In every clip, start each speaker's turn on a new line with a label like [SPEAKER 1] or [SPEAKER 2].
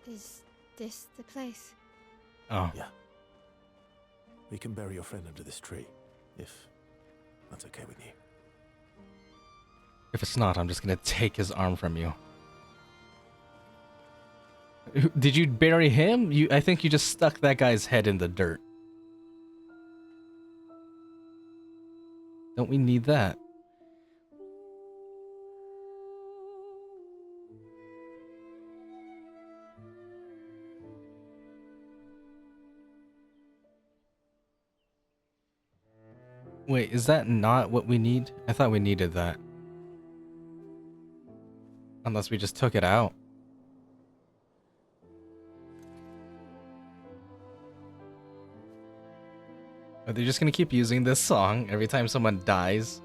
[SPEAKER 1] Is this the place?
[SPEAKER 2] Oh.
[SPEAKER 3] Yeah. We can bury your friend under this tree, if that's okay with you.
[SPEAKER 2] If it's not, I'm just gonna take his arm from you. Did you bury him? I think you just stuck that guy's head in the dirt. Don't we need that? Wait, is that not what we need? I thought we needed that. Unless we just took it out. Are they just gonna keep using this song every time someone dies?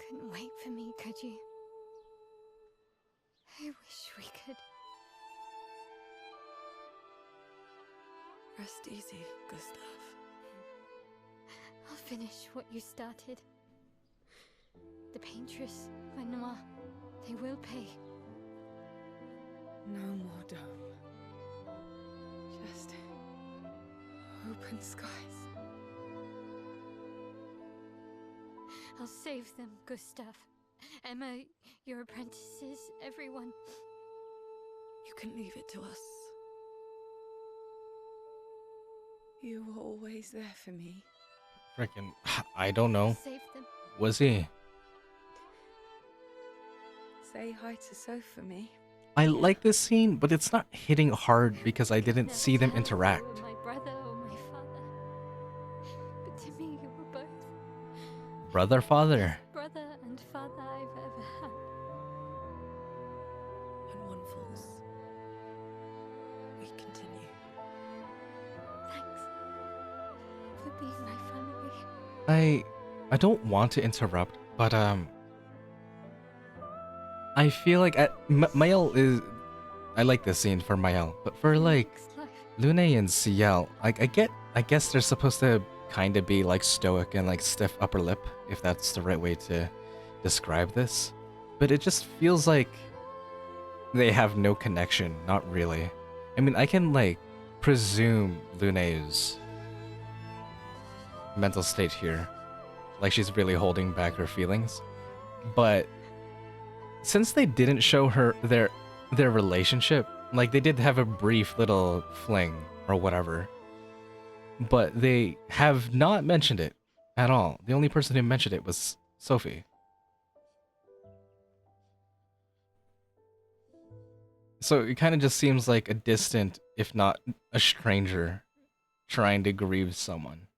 [SPEAKER 1] Couldn't wait for me, could you? I wish we could.
[SPEAKER 4] Rest easy, Gustav.
[SPEAKER 1] I'll finish what you started. The paintress, Renoir, they will pay.
[SPEAKER 4] No more dome. Just open skies.
[SPEAKER 1] I'll save them, Gustav. Emma, your apprentices, everyone.
[SPEAKER 4] You can leave it to us. You were always there for me.
[SPEAKER 2] Frickin', I don't know.
[SPEAKER 1] Save them.
[SPEAKER 2] Was he?
[SPEAKER 4] Say hi to Soph for me.
[SPEAKER 2] I like this scene, but it's not hitting hard because I didn't
[SPEAKER 1] Never
[SPEAKER 2] see them
[SPEAKER 1] tell
[SPEAKER 2] interact.
[SPEAKER 1] you were my brother or my father. But to me, you were both.
[SPEAKER 2] Brother, father.
[SPEAKER 1] Brother and father I've ever had.
[SPEAKER 4] When one falls, we continue.
[SPEAKER 1] Thanks for being my family.
[SPEAKER 2] I don't want to interrupt, but I feel like Mael is. I like this scene for Mael, but for like
[SPEAKER 1] Next life.
[SPEAKER 2] Lune and Ciel, like I guess they're supposed to kind of be like stoic and like stiff upper lip, if that's the right way to describe this. But it just feels like they have no connection, not really. I mean, I can like presume Lune's mental state here, like she's really holding back her feelings, but since they didn't show her their relationship, like they did have a brief little fling or whatever, but they have not mentioned it at all. The only person who mentioned it was Sophie. So it kind of just seems like a distant, if not a stranger, trying to grieve someone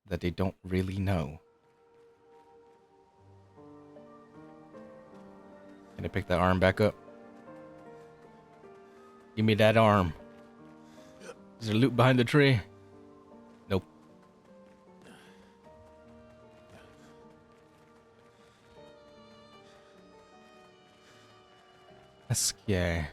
[SPEAKER 2] that they don't really know. Can I pick that arm back up? Give me that arm. Is there loot behind the tree? Nope. Esquire.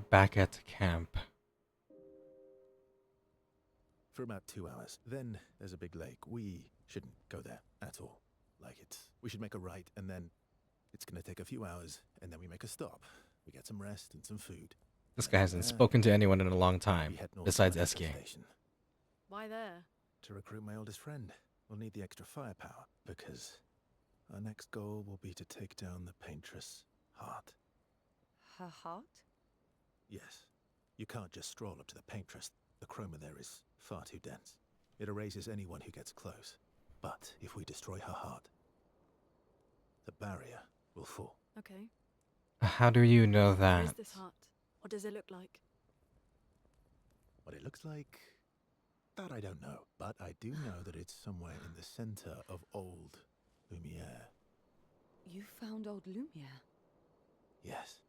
[SPEAKER 2] Back at camp.
[SPEAKER 3] For about 2 hours. Then there's a big lake. We shouldn't go there at all. We should make a right, and then it's gonna take a few hours, and then we make a stop. We get some rest and some food.
[SPEAKER 2] This guy hasn't spoken to anyone in a long time,
[SPEAKER 3] We head north
[SPEAKER 2] besides
[SPEAKER 3] to the
[SPEAKER 2] Esquire.
[SPEAKER 3] station
[SPEAKER 4] Why there?
[SPEAKER 3] to recruit my oldest friend. We'll need the extra firepower, because our next goal will be to take down the paintress Heart.
[SPEAKER 4] Her heart?
[SPEAKER 3] Yes. You can't just stroll up to the paintress. The chroma there is far too dense. It erases anyone who gets close. But if we destroy her heart, the barrier will fall.
[SPEAKER 4] Okay.
[SPEAKER 2] How do you know
[SPEAKER 4] Where is
[SPEAKER 2] that?
[SPEAKER 4] this heart? What does it look like?
[SPEAKER 3] What it looks like, that I don't know. But I do know that it's somewhere in the center of old Lumiere.
[SPEAKER 4] You found old Lumiere.
[SPEAKER 3] Yes.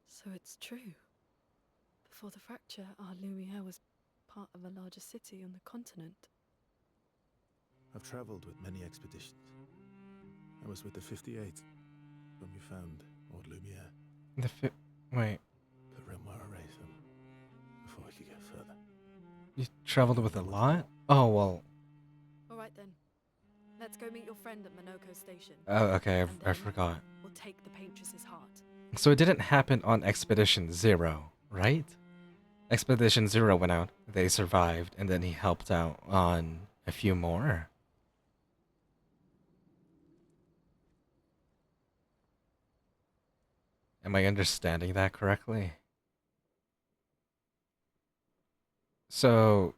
[SPEAKER 4] So it's true. Before the fracture, our Lumiere was part of a larger city on the continent.
[SPEAKER 3] I've traveled with many expeditions. I was with the 58th when we found Old Lumiere.
[SPEAKER 2] Wait,
[SPEAKER 3] But Renoir erased them before we could get further.
[SPEAKER 2] you traveled with a lot? Oh, well.
[SPEAKER 5] All right then. Let's go meet your friend at MONOCCO station.
[SPEAKER 2] Oh, okay,
[SPEAKER 5] And
[SPEAKER 2] I
[SPEAKER 5] then
[SPEAKER 2] forgot.
[SPEAKER 5] We'll take the Paintress's heart.
[SPEAKER 2] So it didn't happen on Expedition 0, right? Expedition 0 went out, they survived, and then he helped out on a few more. Am I understanding that correctly? So,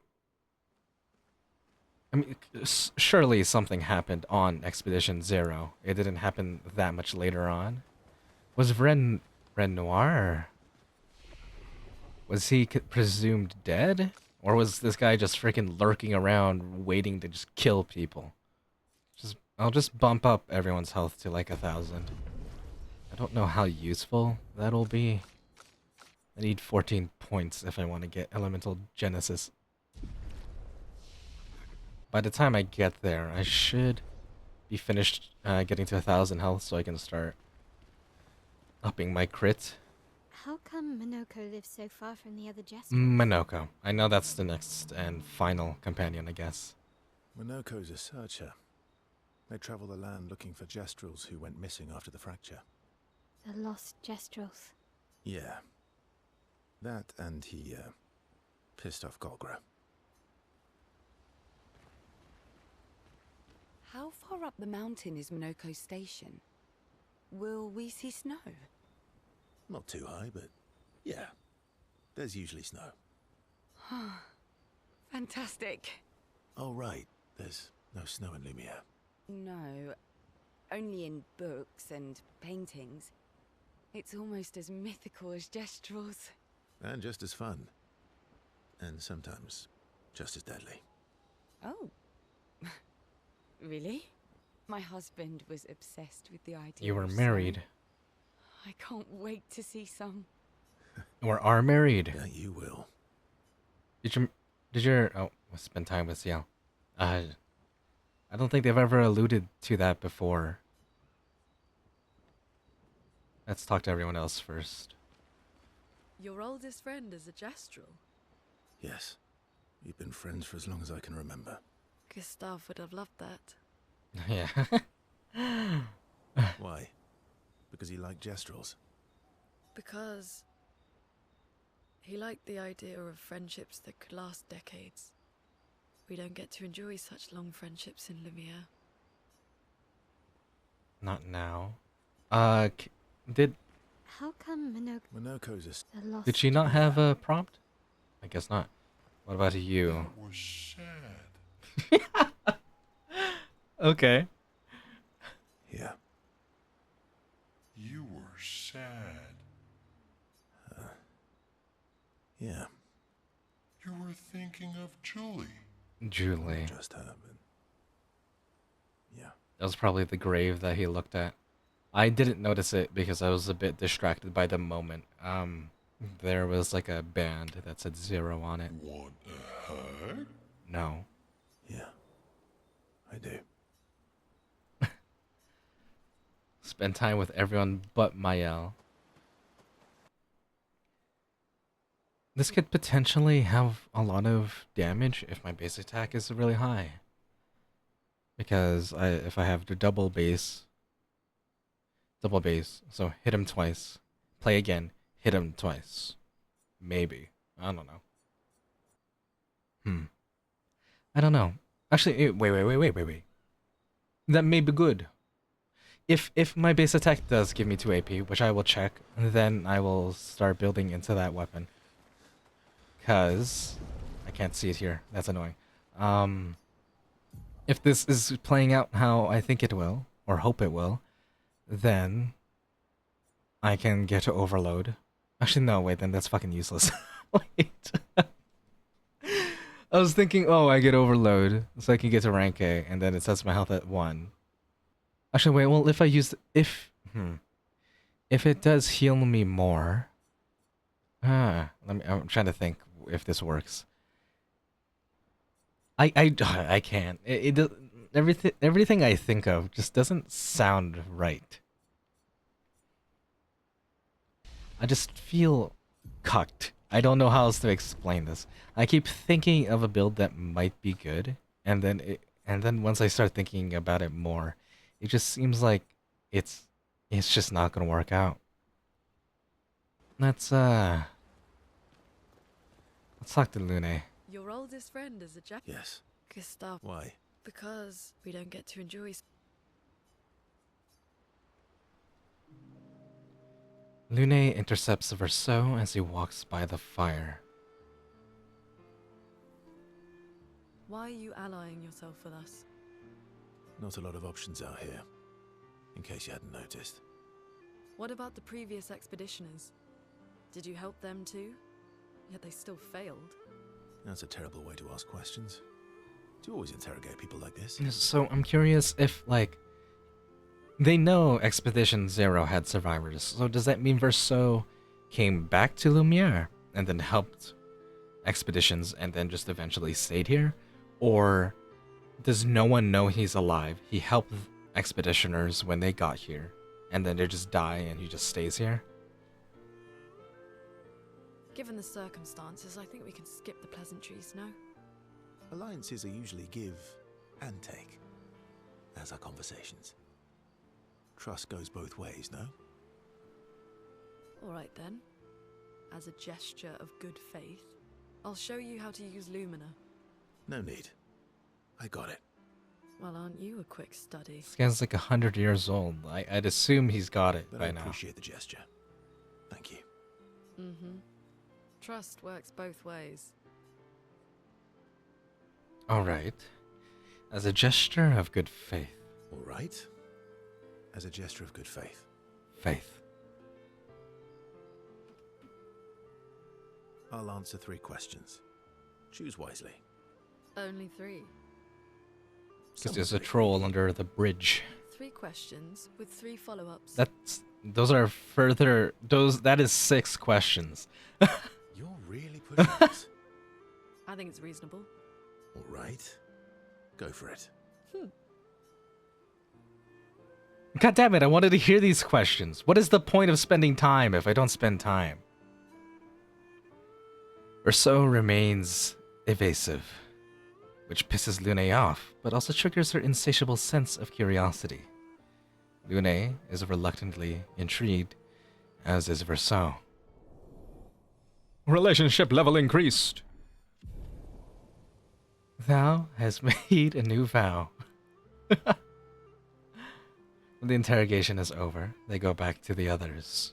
[SPEAKER 2] I mean, surely something happened on Expedition 0. It didn't happen that much later on. Was Renoir? Was he presumed dead? Or was this guy just freaking lurking around waiting to just kill people? I'll just bump up everyone's health to like 1,000. I don't know how useful that'll be. I need 14 points if I want to get Elemental Genesis. By the time I get there, I should be finished getting to 1,000 health so I can start upping my crit.
[SPEAKER 1] How come MONOCCO lives so far from the other Jestrels?
[SPEAKER 2] MONOCCO. I know that's the next and final companion, I guess.
[SPEAKER 3] MONOCCO's a searcher. They travel the land looking for Jestrels who went missing after the fracture.
[SPEAKER 1] The lost Jestrels.
[SPEAKER 3] Yeah. That and he, pissed off Golgra.
[SPEAKER 4] How far up the mountain is MONOCCO station? Will we see snow?
[SPEAKER 3] Not too high, but yeah. There's usually snow.
[SPEAKER 4] Fantastic.
[SPEAKER 3] Oh, right. There's no snow in Lumiere.
[SPEAKER 4] No, only in books and paintings. It's almost as mythical as Jestrels.
[SPEAKER 3] And just as fun. And sometimes just as deadly.
[SPEAKER 4] Oh. Really? My husband was obsessed with the idea
[SPEAKER 2] You were
[SPEAKER 4] of
[SPEAKER 2] married.
[SPEAKER 4] snow. I can't wait to see some.
[SPEAKER 2] Or are married.
[SPEAKER 3] Yeah, you will.
[SPEAKER 2] Did your oh, spend time with Ciel. I don't think they've ever alluded to that before. Let's talk to everyone else first.
[SPEAKER 5] Your oldest friend is a Jestrel.
[SPEAKER 3] Yes. We've been friends for as long as I can remember.
[SPEAKER 5] Gustav would have loved that.
[SPEAKER 2] Yeah.
[SPEAKER 3] Why? Because he liked Jestrels?
[SPEAKER 5] Because he liked the idea of friendships that could last decades. We don't get to enjoy such long friendships in Lumiere.
[SPEAKER 2] Not now. Did
[SPEAKER 1] How come
[SPEAKER 3] MONOCCO's
[SPEAKER 1] the lost...
[SPEAKER 2] she not have a prompt? I guess not. What about you?
[SPEAKER 6] That was sad.
[SPEAKER 2] Okay.
[SPEAKER 3] Yeah.
[SPEAKER 6] You were sad.
[SPEAKER 3] Yeah.
[SPEAKER 6] You were thinking of Julie.
[SPEAKER 2] Julie.
[SPEAKER 3] Just happened. Yeah.
[SPEAKER 2] That was probably the grave that he looked at. I didn't notice it because I was a bit distracted by the moment. There was like a band that said 0 on it.
[SPEAKER 6] Want a hug?
[SPEAKER 2] No.
[SPEAKER 3] Yeah. I do.
[SPEAKER 2] Spend time with everyone but Mael. This could potentially have a lot of damage if my base attack is really high. Because if I have the double base, so hit him twice, play again, hit him twice. Maybe. I don't know. I don't know. Actually, wait. That may be good. If my base attack does give me 2 AP, which I will check, then I will start building into that weapon. Because I can't see it here. That's annoying. If this is playing out how I think it will, or hope it will, then I can get to overload. Actually, no, wait, then that's fucking useless. Wait. I was thinking, oh, I get overload, so I can get to rank A, and then it sets my health at 1. Actually, wait, well, if I use... If it does heal me more... I'm trying to think if this works. I can't. everything I think of just doesn't sound right. I just feel cucked. I don't know how else to explain this. I keep thinking of a build that might be good, and then once I start thinking about it more, it just seems like it's just not gonna work out. Let's talk to Lune.
[SPEAKER 5] Your oldest friend is a jack.
[SPEAKER 3] Yes.
[SPEAKER 5] Gustav.
[SPEAKER 3] Why?
[SPEAKER 5] Because we don't get to enjoy.
[SPEAKER 2] Lune intercepts Verso as he walks by the fire.
[SPEAKER 5] Why are you allying yourself with us?
[SPEAKER 3] Not a lot of options out here, in case you hadn't noticed.
[SPEAKER 5] What about the previous expeditioners? Did you help them too? Yet they still failed.
[SPEAKER 3] That's a terrible way to ask questions. Do you always interrogate people like this?
[SPEAKER 2] So I'm curious if, like, they know Expedition Zero had survivors, so does that mean Verso came back to Lumiere and then helped expeditions and then just eventually stayed here? Or does no one know he's alive? He helped expeditioners when they got here, and then they just die and he just stays here?
[SPEAKER 5] Given the circumstances, I think we can skip the pleasantries, no?
[SPEAKER 3] Alliances are usually give and take, as are conversations. Trust goes both ways, no?
[SPEAKER 5] Alright then. As a gesture of good faith, I'll show you how to use Lumina.
[SPEAKER 3] No need. I got it.
[SPEAKER 5] Well, aren't you a quick study?
[SPEAKER 2] This guy's like 100 years old. I'd assume he's got it
[SPEAKER 3] But
[SPEAKER 2] by
[SPEAKER 3] I
[SPEAKER 2] now.
[SPEAKER 3] appreciate the gesture. Thank you.
[SPEAKER 5] Mm-hmm. Trust works both ways.
[SPEAKER 2] Alright. As a gesture of good faith.
[SPEAKER 3] All right. As a gesture of good faith.
[SPEAKER 2] Faith.
[SPEAKER 3] I'll answer 3 questions. Choose wisely.
[SPEAKER 5] Only 3.
[SPEAKER 2] Because there's a troll under the bridge.
[SPEAKER 5] 3 questions with 3 follow-ups.
[SPEAKER 2] That is 6 questions.
[SPEAKER 3] You're really pushing this.
[SPEAKER 5] I think it's reasonable.
[SPEAKER 3] All right. Go for it.
[SPEAKER 2] God damn it, I wanted to hear these questions. What is the point of spending time if I don't spend time? Verso remains evasive, which pisses Lune off, but also triggers her insatiable sense of curiosity. Lune is reluctantly intrigued, as is Verso. Relationship level increased. Thou has made a new vow. When the interrogation is over, they go back to the others.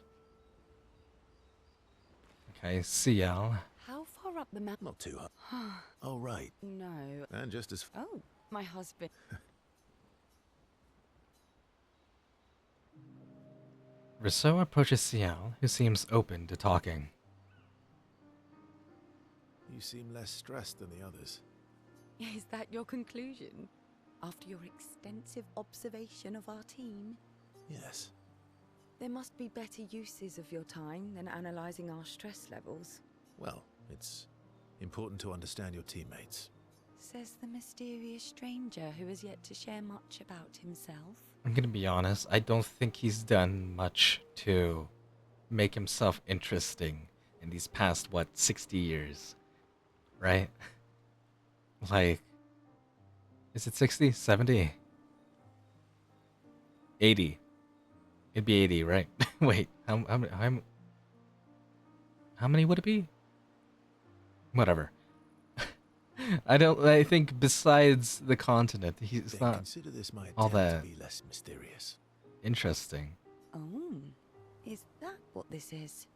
[SPEAKER 2] Okay, CL.
[SPEAKER 4] How far up the mountain?
[SPEAKER 3] Not too hard. Oh, right.
[SPEAKER 4] No.
[SPEAKER 3] And just as...
[SPEAKER 4] Oh, my husband.
[SPEAKER 2] Rousseau approaches CL, who seems open to talking.
[SPEAKER 3] You seem less stressed than the others.
[SPEAKER 4] Is that your conclusion? After your extensive observation of our team?
[SPEAKER 3] Yes.
[SPEAKER 4] There must be better uses of your time than analysing our stress levels.
[SPEAKER 3] Well, it's important to understand your teammates.
[SPEAKER 4] Says the mysterious stranger who has yet to share much about himself.
[SPEAKER 2] I'm gonna be honest, I don't think he's done much to make himself interesting in these past, 60 years? Right? Like, is it 60? 70? 80. It'd be 80, right? Wait, how many would it be? Whatever. I think besides the continent, he's
[SPEAKER 3] Then
[SPEAKER 2] not
[SPEAKER 3] consider this my
[SPEAKER 2] all
[SPEAKER 3] attempt
[SPEAKER 2] that
[SPEAKER 3] to be less mysterious.
[SPEAKER 2] interesting.
[SPEAKER 4] Oh, is that what this is?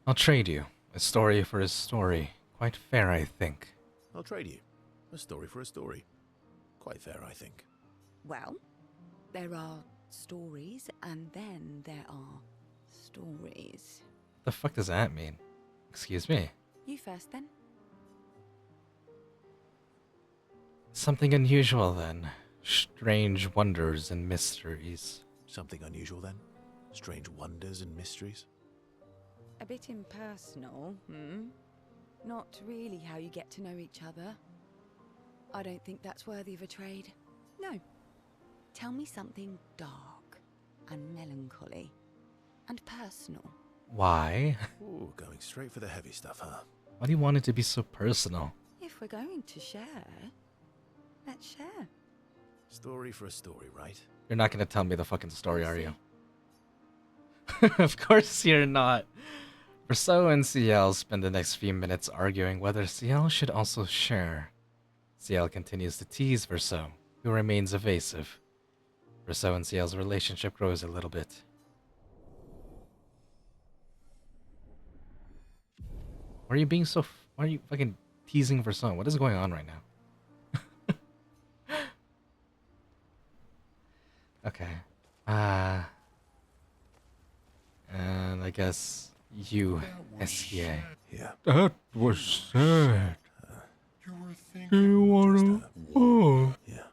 [SPEAKER 2] I'll trade you. A story for a story. Quite fair, I think.
[SPEAKER 3] I'll trade you. A story for a story. Quite fair, I think.
[SPEAKER 4] Well, there are stories and then there are stories.
[SPEAKER 2] The fuck does that mean? Excuse me.
[SPEAKER 4] You first then.
[SPEAKER 2] Something unusual then. Strange wonders and mysteries.
[SPEAKER 3] Something unusual then? Strange wonders and mysteries?
[SPEAKER 4] A bit impersonal, hmm? Not really how you get to know each other. I don't think that's worthy of a trade. No. Tell me something dark and melancholy and personal.
[SPEAKER 2] Why?
[SPEAKER 3] Ooh, going straight for the heavy stuff, huh?
[SPEAKER 2] Why do you want it to be so personal?
[SPEAKER 4] If we're going to share, let's share.
[SPEAKER 3] Story for a story, right?
[SPEAKER 2] You're not gonna tell me the fucking story, are you?
[SPEAKER 4] See?
[SPEAKER 2] Of course you're not. Verso and CL spend the next few minutes arguing whether CL should also share. CL continues to tease Verso, who remains evasive. Verso and CL's relationship grows a little bit. Why are you being so... Why are you fucking teasing Verso? What is going on right now? Okay. And I guess you, SCA.
[SPEAKER 3] Yeah.
[SPEAKER 2] That was sad.
[SPEAKER 6] You were
[SPEAKER 2] Do
[SPEAKER 6] thinking
[SPEAKER 2] you wanna... Oh.
[SPEAKER 3] Yeah.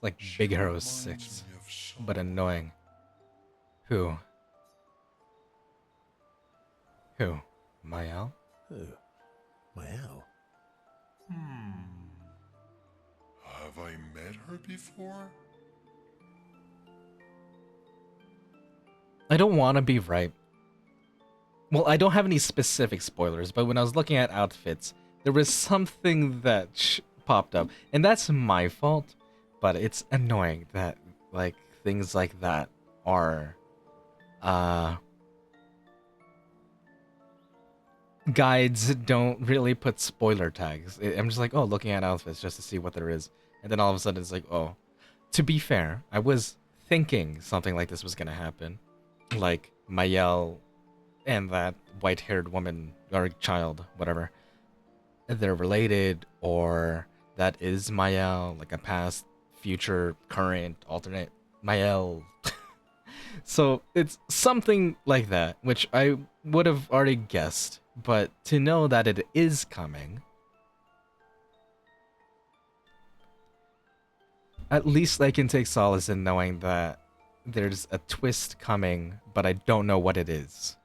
[SPEAKER 2] Like
[SPEAKER 6] She
[SPEAKER 2] Big Hero
[SPEAKER 6] reminds
[SPEAKER 2] 6,
[SPEAKER 6] me of
[SPEAKER 2] but
[SPEAKER 6] someone.
[SPEAKER 2] annoying. Who? Who? Mayal?
[SPEAKER 3] Who? Mael?
[SPEAKER 6] Have I met her before?
[SPEAKER 2] I don't want to be right. Well, I don't have any specific spoilers, but when I was looking at outfits, there was something that popped up. And that's my fault, but it's annoying that, like, things like that are, guides don't really put spoiler tags. I'm just like, oh, looking at outfits just to see what there is. And then all of a sudden it's like, oh. To be fair, I was thinking something like this was gonna happen. Like, Mayel and that white-haired woman, or child, whatever. They're related, or that is Mayel, like a past, future, current, alternate Mayel. So it's something like that, which I would have already guessed, but to know that it is coming, at least I can take solace in knowing that there's a twist coming, but I don't know what it is.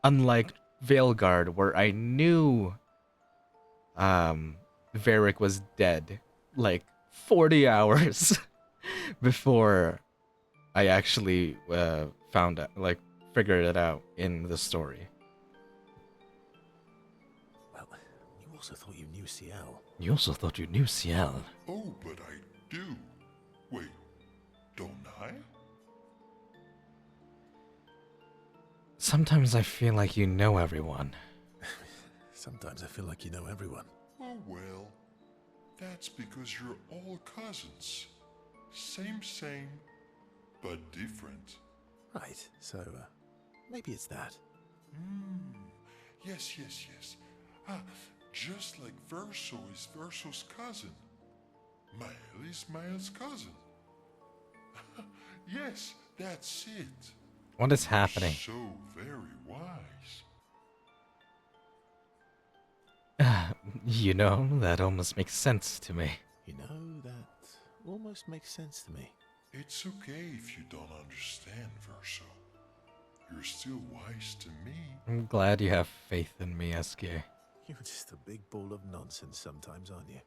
[SPEAKER 2] Unlike Veilguard, where I knew Varric was dead like 40 hours before I actually found out, like, figured it out in the story.
[SPEAKER 3] Well, you also thought you knew CL.
[SPEAKER 2] You also thought you knew Ciel.
[SPEAKER 6] Oh, but I do. Wait, don't I?
[SPEAKER 2] Sometimes I feel like you know everyone.
[SPEAKER 3] Sometimes I feel like you know everyone.
[SPEAKER 6] Oh well, that's because you're all cousins. Same, but different.
[SPEAKER 3] Right, so, maybe it's that.
[SPEAKER 6] Yes. Ah, just like Verso is Verso's cousin. Mael is Mael's cousin. Yes, that's it.
[SPEAKER 2] What is happening?
[SPEAKER 6] So very wise.
[SPEAKER 2] You know, that almost makes sense to me.
[SPEAKER 3] You know, that almost makes sense to me.
[SPEAKER 6] It's okay if you don't understand, Verso. You're still wise to me.
[SPEAKER 2] I'm glad you have faith in me, SK.
[SPEAKER 3] You're just a big ball of nonsense sometimes, aren't you?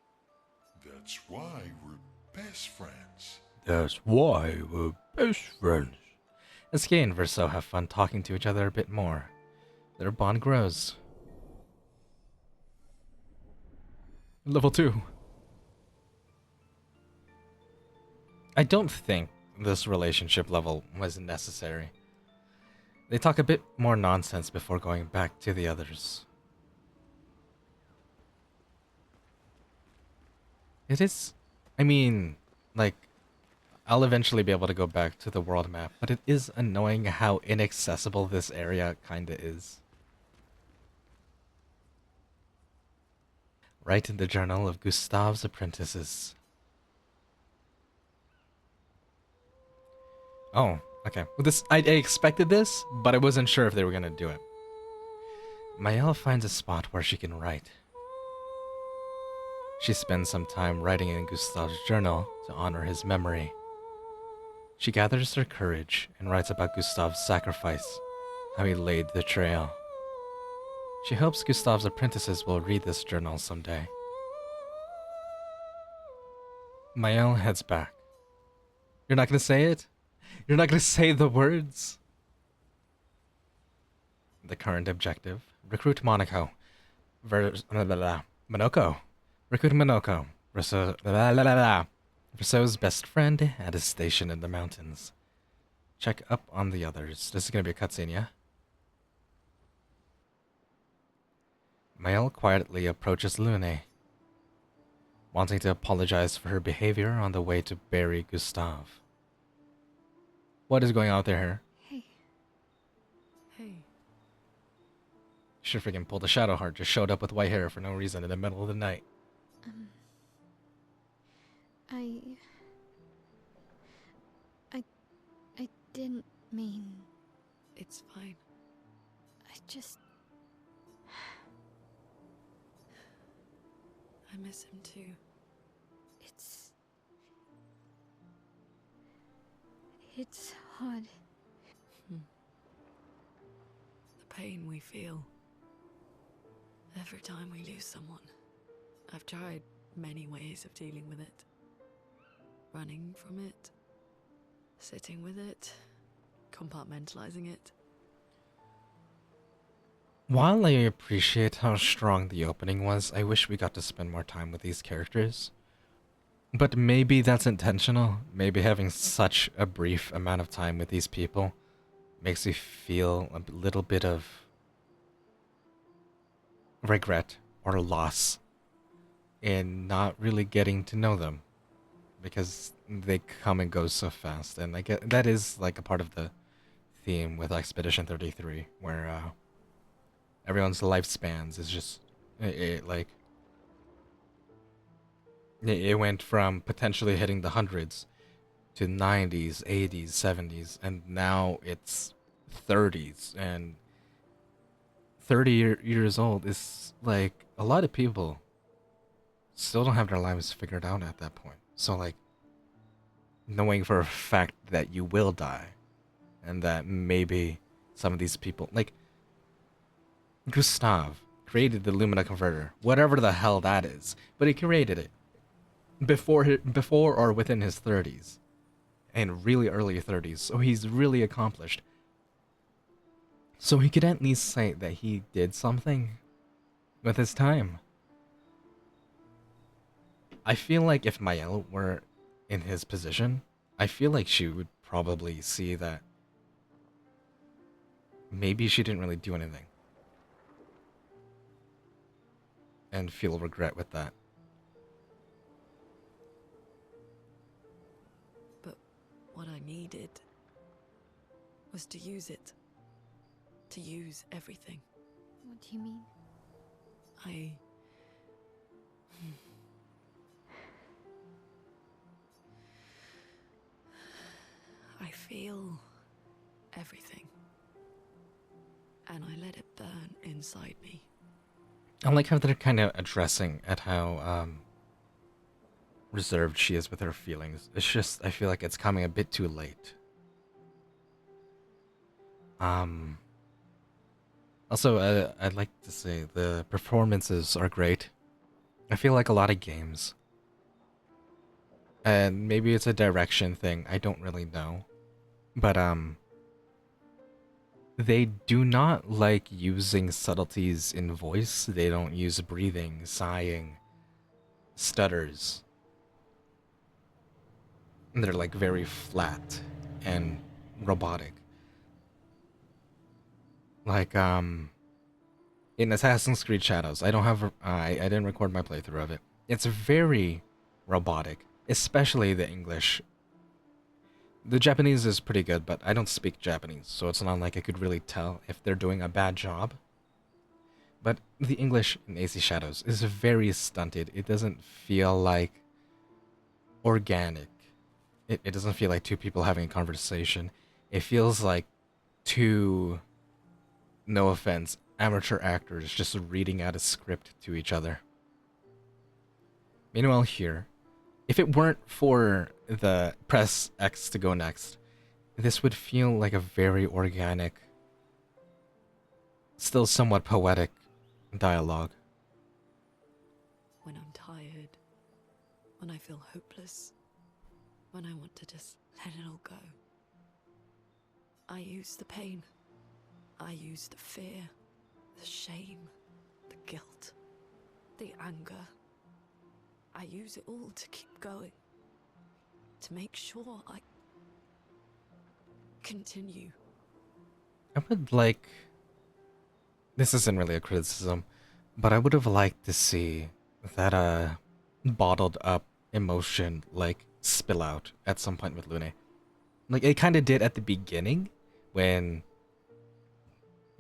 [SPEAKER 6] That's why we're best friends.
[SPEAKER 2] That's why we're best friends. SK and Verso have fun talking to each other a bit more. Their bond grows. Level 2. I don't think this relationship level was necessary. They talk a bit more nonsense before going back to the others. It is... I mean, like, I'll eventually be able to go back to the world map, but it is annoying how inaccessible this area kinda is. Write in the journal of Gustave's apprentices. Oh, okay. Well, this I expected this, but I wasn't sure if they were gonna do it. Mael finds a spot where she can write. She spends some time writing in Gustave's journal to honor his memory. She gathers her courage and writes about Gustave's sacrifice, how he laid the trail. She hopes Gustave's apprentices will read this journal someday. Mael heads back. You're not gonna say it? You're not gonna say the words? The current objective: recruit MONOCCO. MONOCCO. Recruit MONOCCO. Rousseau's best friend at his station in the mountains. Check up on the others. This is gonna be a cutscene, yeah? Mael quietly approaches Lune, wanting to apologize for her behavior on the way to bury Gustave. What is going on there?
[SPEAKER 1] Hey,
[SPEAKER 5] Hey,
[SPEAKER 2] Should freaking pull the Shadowheart. Just showed up with white hair for no reason in the middle of the night.
[SPEAKER 1] I didn't mean...
[SPEAKER 5] it's fine.
[SPEAKER 1] I just...
[SPEAKER 5] I miss him too.
[SPEAKER 1] It's hard.
[SPEAKER 5] The pain we feel every time we lose someone. I've tried many ways of dealing with it. Running from it, sitting with it, compartmentalizing it.
[SPEAKER 2] While I appreciate how strong the opening was, I wish we got to spend more time with these characters. But maybe that's intentional. Maybe having such a brief amount of time with these people makes you feel a little bit of regret or loss in not really getting to know them, because they come and go so fast. And I get that is like a part of the theme with Expedition 33, where everyone's lifespans is just it went from potentially hitting the hundreds to 90s, 80s, 70s, and now it's 30s. And 30 years old is like a lot of people still don't have their lives figured out at that point. So like knowing for a fact that you will die and that maybe some of these people, like Gustave created the Lumina converter, whatever the hell that is, but he created it before or within his 30s and really early 30s, so he's really accomplished. So he could at least say that he did something with his time. I feel like if Mael were in his position, I feel like she would probably see that maybe she didn't really do anything and feel regret with that.
[SPEAKER 5] But what I needed was to use it. To use everything.
[SPEAKER 1] What do you mean?
[SPEAKER 5] I feel everything. And I let it burn inside me.
[SPEAKER 2] I like how they're kind of addressing at how reserved she is with her feelings. It's just, I feel like it's coming a bit too late. Also, I'd like to say the performances are great. I feel like a lot of games, and maybe it's a direction thing, I don't really know, but they do not like using subtleties in voice. They don't use breathing, sighing, stutters. They're like very flat and robotic. Like in Assassin's Creed Shadows, I don't have I didn't record my playthrough of it. It's very robotic, especially the English. The Japanese is pretty good, but I don't speak Japanese, so it's not like I could really tell if they're doing a bad job. But the English in AC Shadows is very stunted. It doesn't feel like organic. It doesn't feel like two people having a conversation. It feels like two, no offense, amateur actors just reading out a script to each other. Meanwhile here, if it weren't for the press X to go next, this would feel like a very organic, still somewhat poetic dialogue.
[SPEAKER 5] When I'm tired, when I feel hopeless, when I want to just let it all go. I use the pain. I use the fear, the shame, the guilt, the anger. I use it all to keep going. To make sure I continue.
[SPEAKER 2] I would like... This isn't really a criticism, but I would have liked to see that bottled up emotion like spill out at some point with Lune. Like it kind of did at the beginning when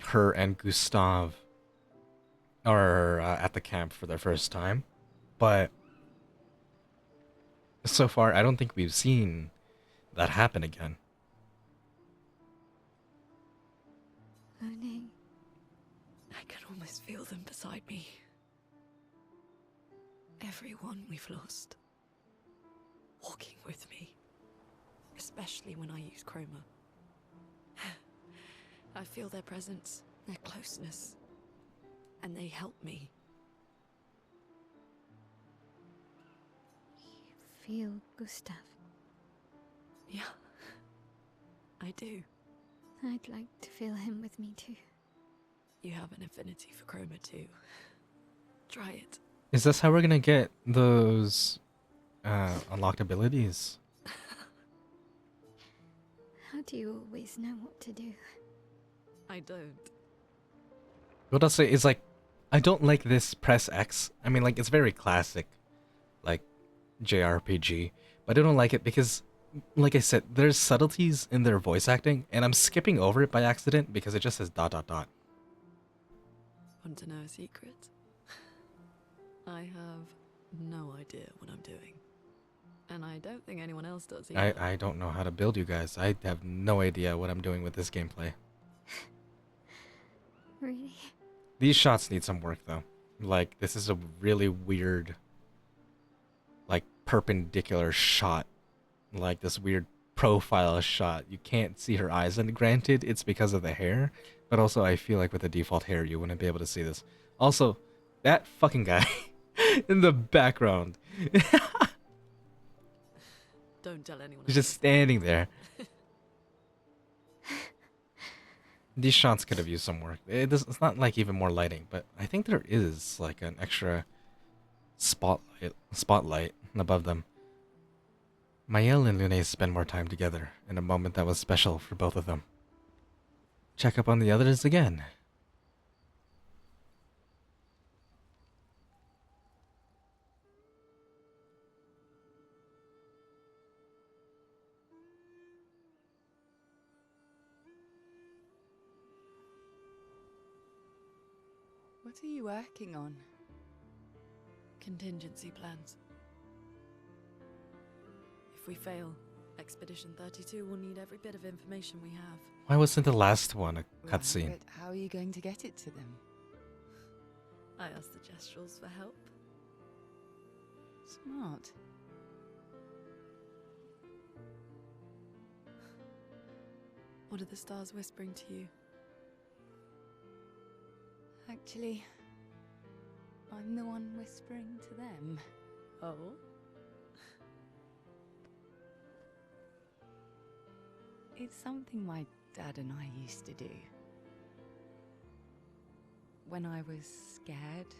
[SPEAKER 2] her and Gustav are at the camp for their first time, but so far I don't think we've seen that happen again.
[SPEAKER 1] Lune.
[SPEAKER 5] I can almost feel them beside me. Everyone we've lost. Walking with me. Especially when I use chroma. I feel their presence, their closeness. And they help me.
[SPEAKER 1] You feel Gustav?
[SPEAKER 5] Yeah. I do.
[SPEAKER 1] I'd like to feel him with me too.
[SPEAKER 5] You have an affinity for chroma too. Try it.
[SPEAKER 2] Is this how we're gonna get those unlocked abilities?
[SPEAKER 1] How do you always know what to do?
[SPEAKER 5] I don't.
[SPEAKER 2] What I'll say is like, I don't like this press X. I mean, like, it's very classic, like, JRPG, but I don't like it because, like I said, there's subtleties in their voice acting, and I'm skipping over it by accident because it just says ... Want
[SPEAKER 5] to know a secret? I have no idea what I'm doing. And I don't think anyone else does either.
[SPEAKER 2] I don't know how to build you guys. I have no idea what I'm doing with this gameplay.
[SPEAKER 1] Really?
[SPEAKER 2] These shots need some work, though. Like, this is a really weird, like, perpendicular shot. Like, this weird profile shot. You can't see her eyes. And granted, it's because of the hair. But also, I feel like with the default hair, you wouldn't be able to see this. Also, that fucking guy in the background.
[SPEAKER 5] Don't tell anyone.
[SPEAKER 2] He's just standing there. These shots could have used some work. It's not like even more lighting, but I think there is like an extra spotlight above them. Maëlle and Lune spend more time together in a moment that was special for both of them. Check up on the others again.
[SPEAKER 4] What are you working on?
[SPEAKER 5] Contingency plans. If we fail, Expedition 32 will need every bit of information we have.
[SPEAKER 2] Why wasn't the last one a
[SPEAKER 4] Right,
[SPEAKER 2] cutscene?
[SPEAKER 4] but how are you going to get it to them?
[SPEAKER 5] I asked the Gestrals for help.
[SPEAKER 4] Smart.
[SPEAKER 5] What are the stars whispering to you?
[SPEAKER 4] Actually, I'm the one whispering to them.
[SPEAKER 5] Oh?
[SPEAKER 4] It's something my dad and I used to do. When I was scared,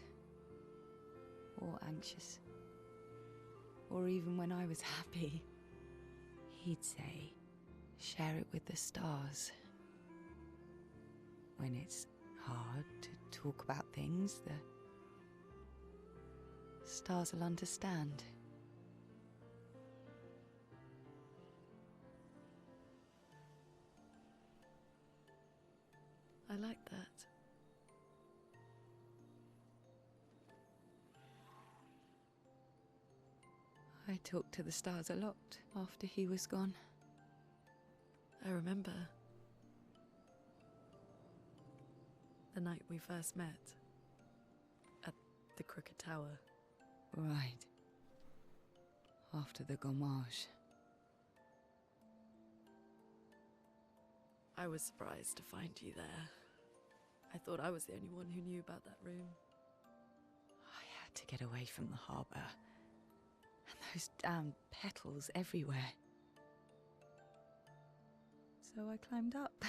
[SPEAKER 4] or anxious, or even when I was happy, he'd say, share it with the stars. When it's hard to talk about things, the stars will understand.
[SPEAKER 5] I like that.
[SPEAKER 4] I talked to the stars a lot after he was gone.
[SPEAKER 5] I remember the night we first met at the Crooked Tower.
[SPEAKER 4] Right. After the gommage.
[SPEAKER 5] I was surprised to find you there. I thought I was the only one who knew about that room.
[SPEAKER 4] I had to get away from the harbour. And those damn petals everywhere. So I climbed up.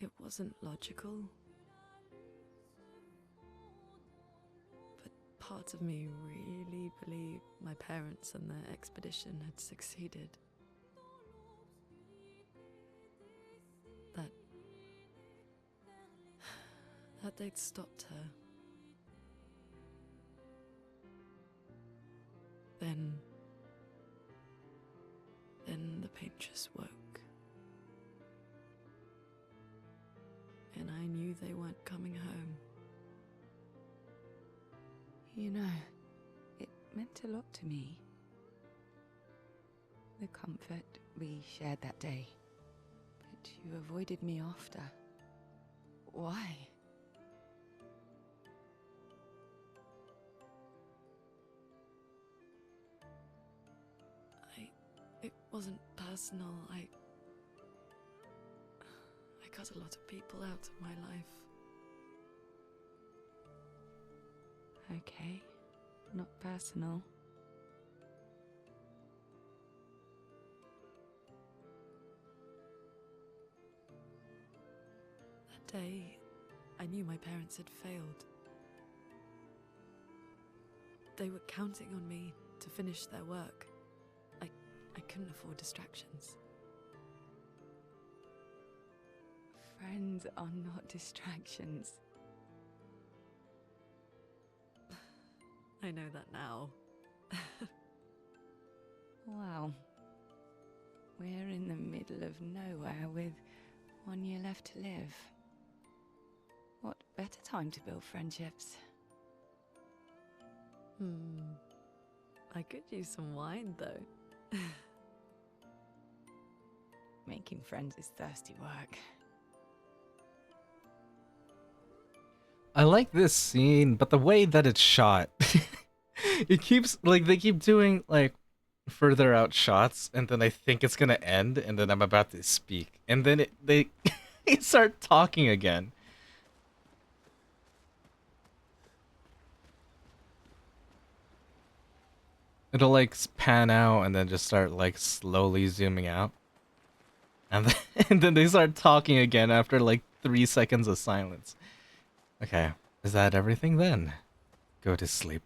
[SPEAKER 5] It wasn't logical. But parts of me really believed my parents and their expedition had succeeded. That they'd stopped her. Then the paintress woke. And I knew they weren't coming home.
[SPEAKER 4] You know, it meant a lot to me. The comfort we shared that day. But you avoided me after. Why?
[SPEAKER 5] It wasn't personal. I cut a lot of people out of my life.
[SPEAKER 4] Okay, not personal.
[SPEAKER 5] That day, I knew my parents had failed. They were counting on me to finish their work. I couldn't afford distractions.
[SPEAKER 4] Friends are not distractions.
[SPEAKER 5] I know that now.
[SPEAKER 4] Wow. We're in the middle of nowhere with 1 year left to live. What better time to build friendships?
[SPEAKER 5] I could use some wine, though.
[SPEAKER 4] Making friends is thirsty work.
[SPEAKER 2] I like this scene, but the way that it's shot, it keeps like they keep doing like further out shots, and then I think it's gonna end, and then I'm about to speak, and then they they start talking again. It'll like pan out and then just start like slowly zooming out, and then, and then they start talking again after like 3 seconds of silence. Okay, is that everything then? Go to sleep.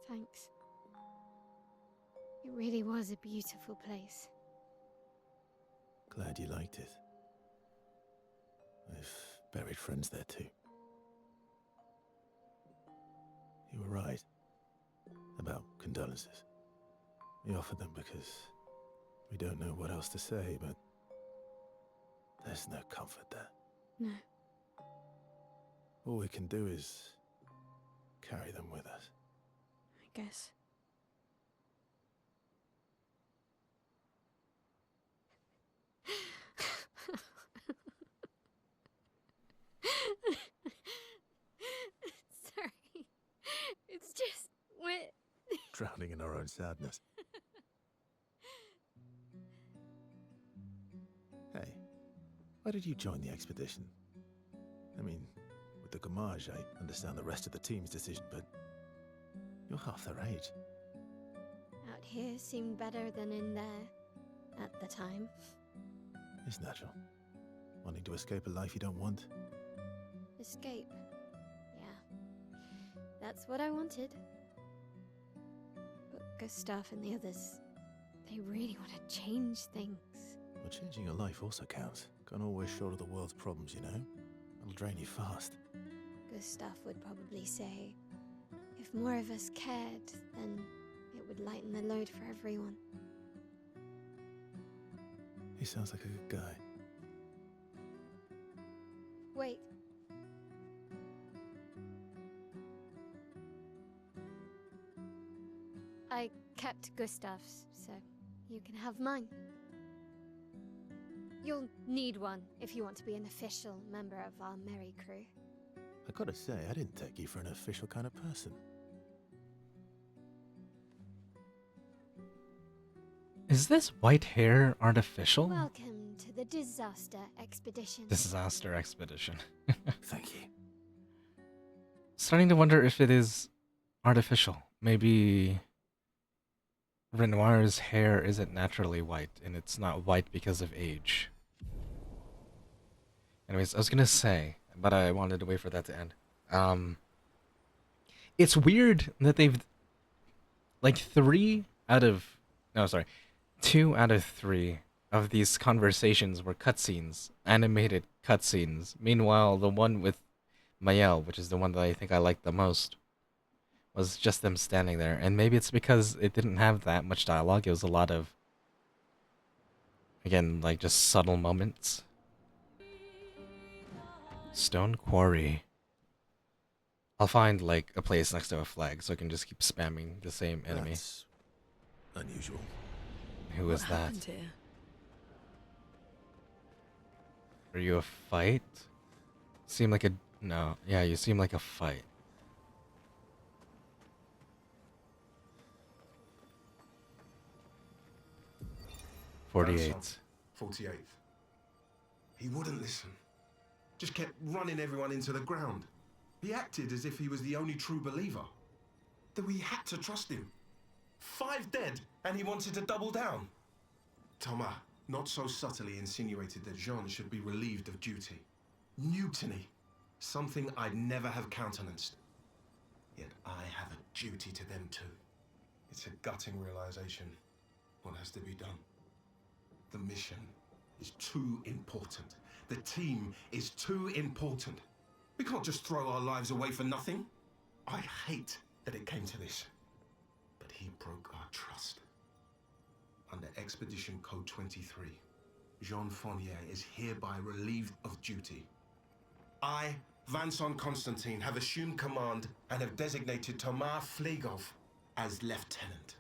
[SPEAKER 1] Thanks. It really was a beautiful place.
[SPEAKER 3] Glad you liked it. I've buried friends there too. You were right about condolences. We offered them because we don't know what else to say, but there's no comfort there.
[SPEAKER 1] No.
[SPEAKER 3] All we can do is carry them with us.
[SPEAKER 1] I guess. Sorry. It's just wet.
[SPEAKER 3] Drowning in our own sadness. Hey, why did you join the expedition? I mean, with the Gommage, I understand the rest of the team's decision, but you're half their age.
[SPEAKER 1] Out here seemed better than in there at the time.
[SPEAKER 3] It's natural. Wanting to escape a life you don't want.
[SPEAKER 1] Escape. Yeah. That's what I wanted. But Gustav and the others, they really want to change things.
[SPEAKER 3] Well, changing your life also counts. Can't always shoulder the world's problems, you know? It'll drain you fast.
[SPEAKER 1] Gustav would probably say, if more of us cared, then it would lighten the load for everyone.
[SPEAKER 3] He sounds like a good guy.
[SPEAKER 1] Wait. I kept Gustav's, so you can have mine. You'll need one if you want to be an official member of our merry crew.
[SPEAKER 3] I gotta say, I didn't take you for an official kind of person.
[SPEAKER 2] Is this white hair artificial?
[SPEAKER 1] Welcome to the disaster expedition.
[SPEAKER 2] Disaster expedition.
[SPEAKER 3] Thank you.
[SPEAKER 2] Starting to wonder if it is artificial. Maybe Renoir's hair isn't naturally white, and it's not white because of age. Anyways, I was gonna say, but I wanted to wait for that to end. It's weird that they've, like, 2 out of 3 of these conversations were cutscenes, animated cutscenes. Meanwhile, the one with Mael, which is the one that I think I liked the most, was just them standing there. And maybe it's because it didn't have that much dialogue. It was a lot of, again, like, just subtle moments. Stone Quarry. I'll find, like, a place next to a flag so I can just keep spamming the same enemy.
[SPEAKER 3] That's unusual.
[SPEAKER 2] Who was
[SPEAKER 5] What
[SPEAKER 2] that?
[SPEAKER 5] happened here?
[SPEAKER 2] Are you a fight? Seem like a... No. Yeah, you seem like a fight.
[SPEAKER 7] Grandson,
[SPEAKER 2] 48.
[SPEAKER 7] 48th. He wouldn't listen. Just kept running everyone into the ground. He acted as if he was the only true believer. That we had to trust him. 5 dead, and he wanted to double down. Thomas, not so subtly, insinuated that Jean should be relieved of duty. Mutiny. Something I'd never have countenanced. Yet I have a duty to them too. It's a gutting realization. What has to be done? The mission is too important. The team is too important. We can't just throw our lives away for nothing. I hate that it came to this. But he broke our trust. Under Expedition Code 23, Jean Fournier is hereby relieved of duty. I, Vincent Constantine, have assumed command and have designated Thomas Flegov as lieutenant.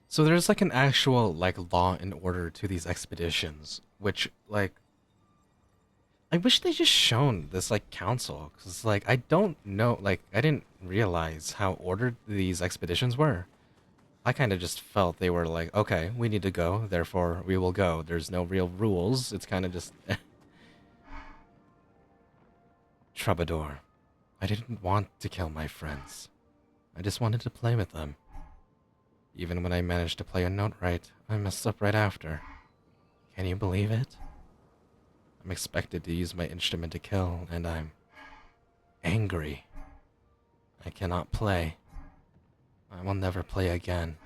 [SPEAKER 2] So there's like an actual like law and order to these expeditions, which like I wish they just shown this like council, because like I don't know, like I didn't realize how ordered these expeditions were. I kind of just felt they were like, okay, we need to go, therefore we will go. There's no real rules. It's kind of just Troubadour. I didn't want to kill my friends. I just wanted to play with them. Even when I managed to play a note right, I messed up right after. Can you believe it? I'm expected to use my instrument to kill, and I'm angry. I cannot play. I will never play again.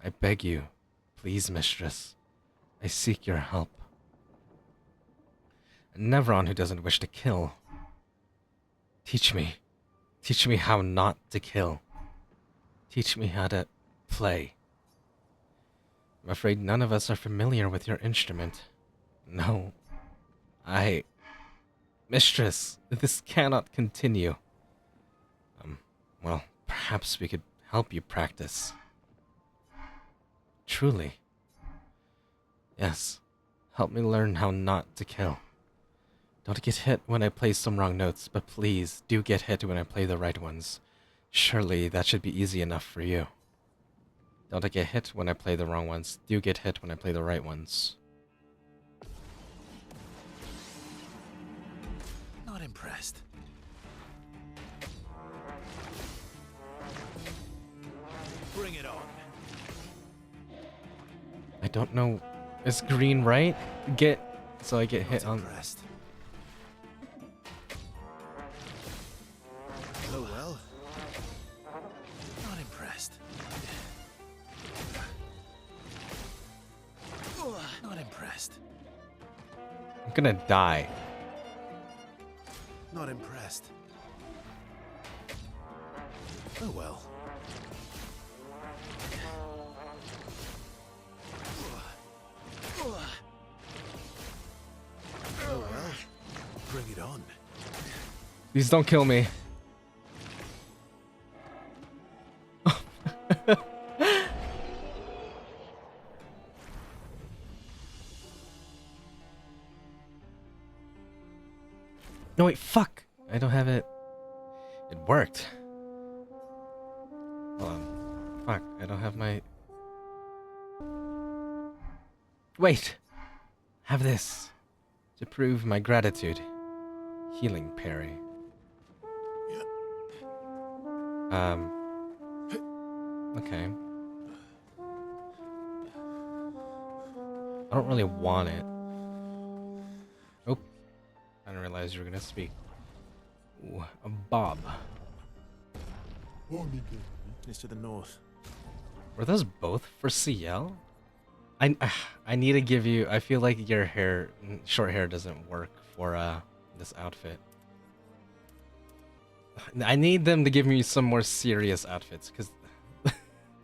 [SPEAKER 2] I beg you, please, mistress. I seek your help. Never on who doesn't wish to kill. Teach me. Teach me how not to kill. Teach me how to play. I'm afraid none of us are familiar with your instrument. No. Mistress, this cannot continue. Well, perhaps we could help you practice. Truly. Yes. Help me learn how not to kill. Don't get hit when I play some wrong notes, but please do get hit when I play the right ones. Surely that should be easy enough for you. Don't get hit when I play the wrong ones. Do get hit when I play the right ones.
[SPEAKER 3] Not impressed. Bring it on.
[SPEAKER 2] I don't know. Is green right? So I get hit
[SPEAKER 3] Not
[SPEAKER 2] on.
[SPEAKER 3] impressed. Oh well. Not impressed. Not impressed.
[SPEAKER 2] I'm gonna die.
[SPEAKER 3] Not impressed. Oh well. Oh well. Bring it on.
[SPEAKER 2] Please don't kill me. No, wait, fuck. I don't have it. It worked. Hold on. Fuck, I don't have my... Wait! Have this. To prove my gratitude. Healing parry. Okay. I don't really want it. Oh. I didn't realize you were gonna speak. Ooh, a Bob.
[SPEAKER 3] It's to the north.
[SPEAKER 2] Were those both for CL? I need to give you... I feel like your hair... short hair doesn't work for this outfit. I need them to give me some more serious outfits, because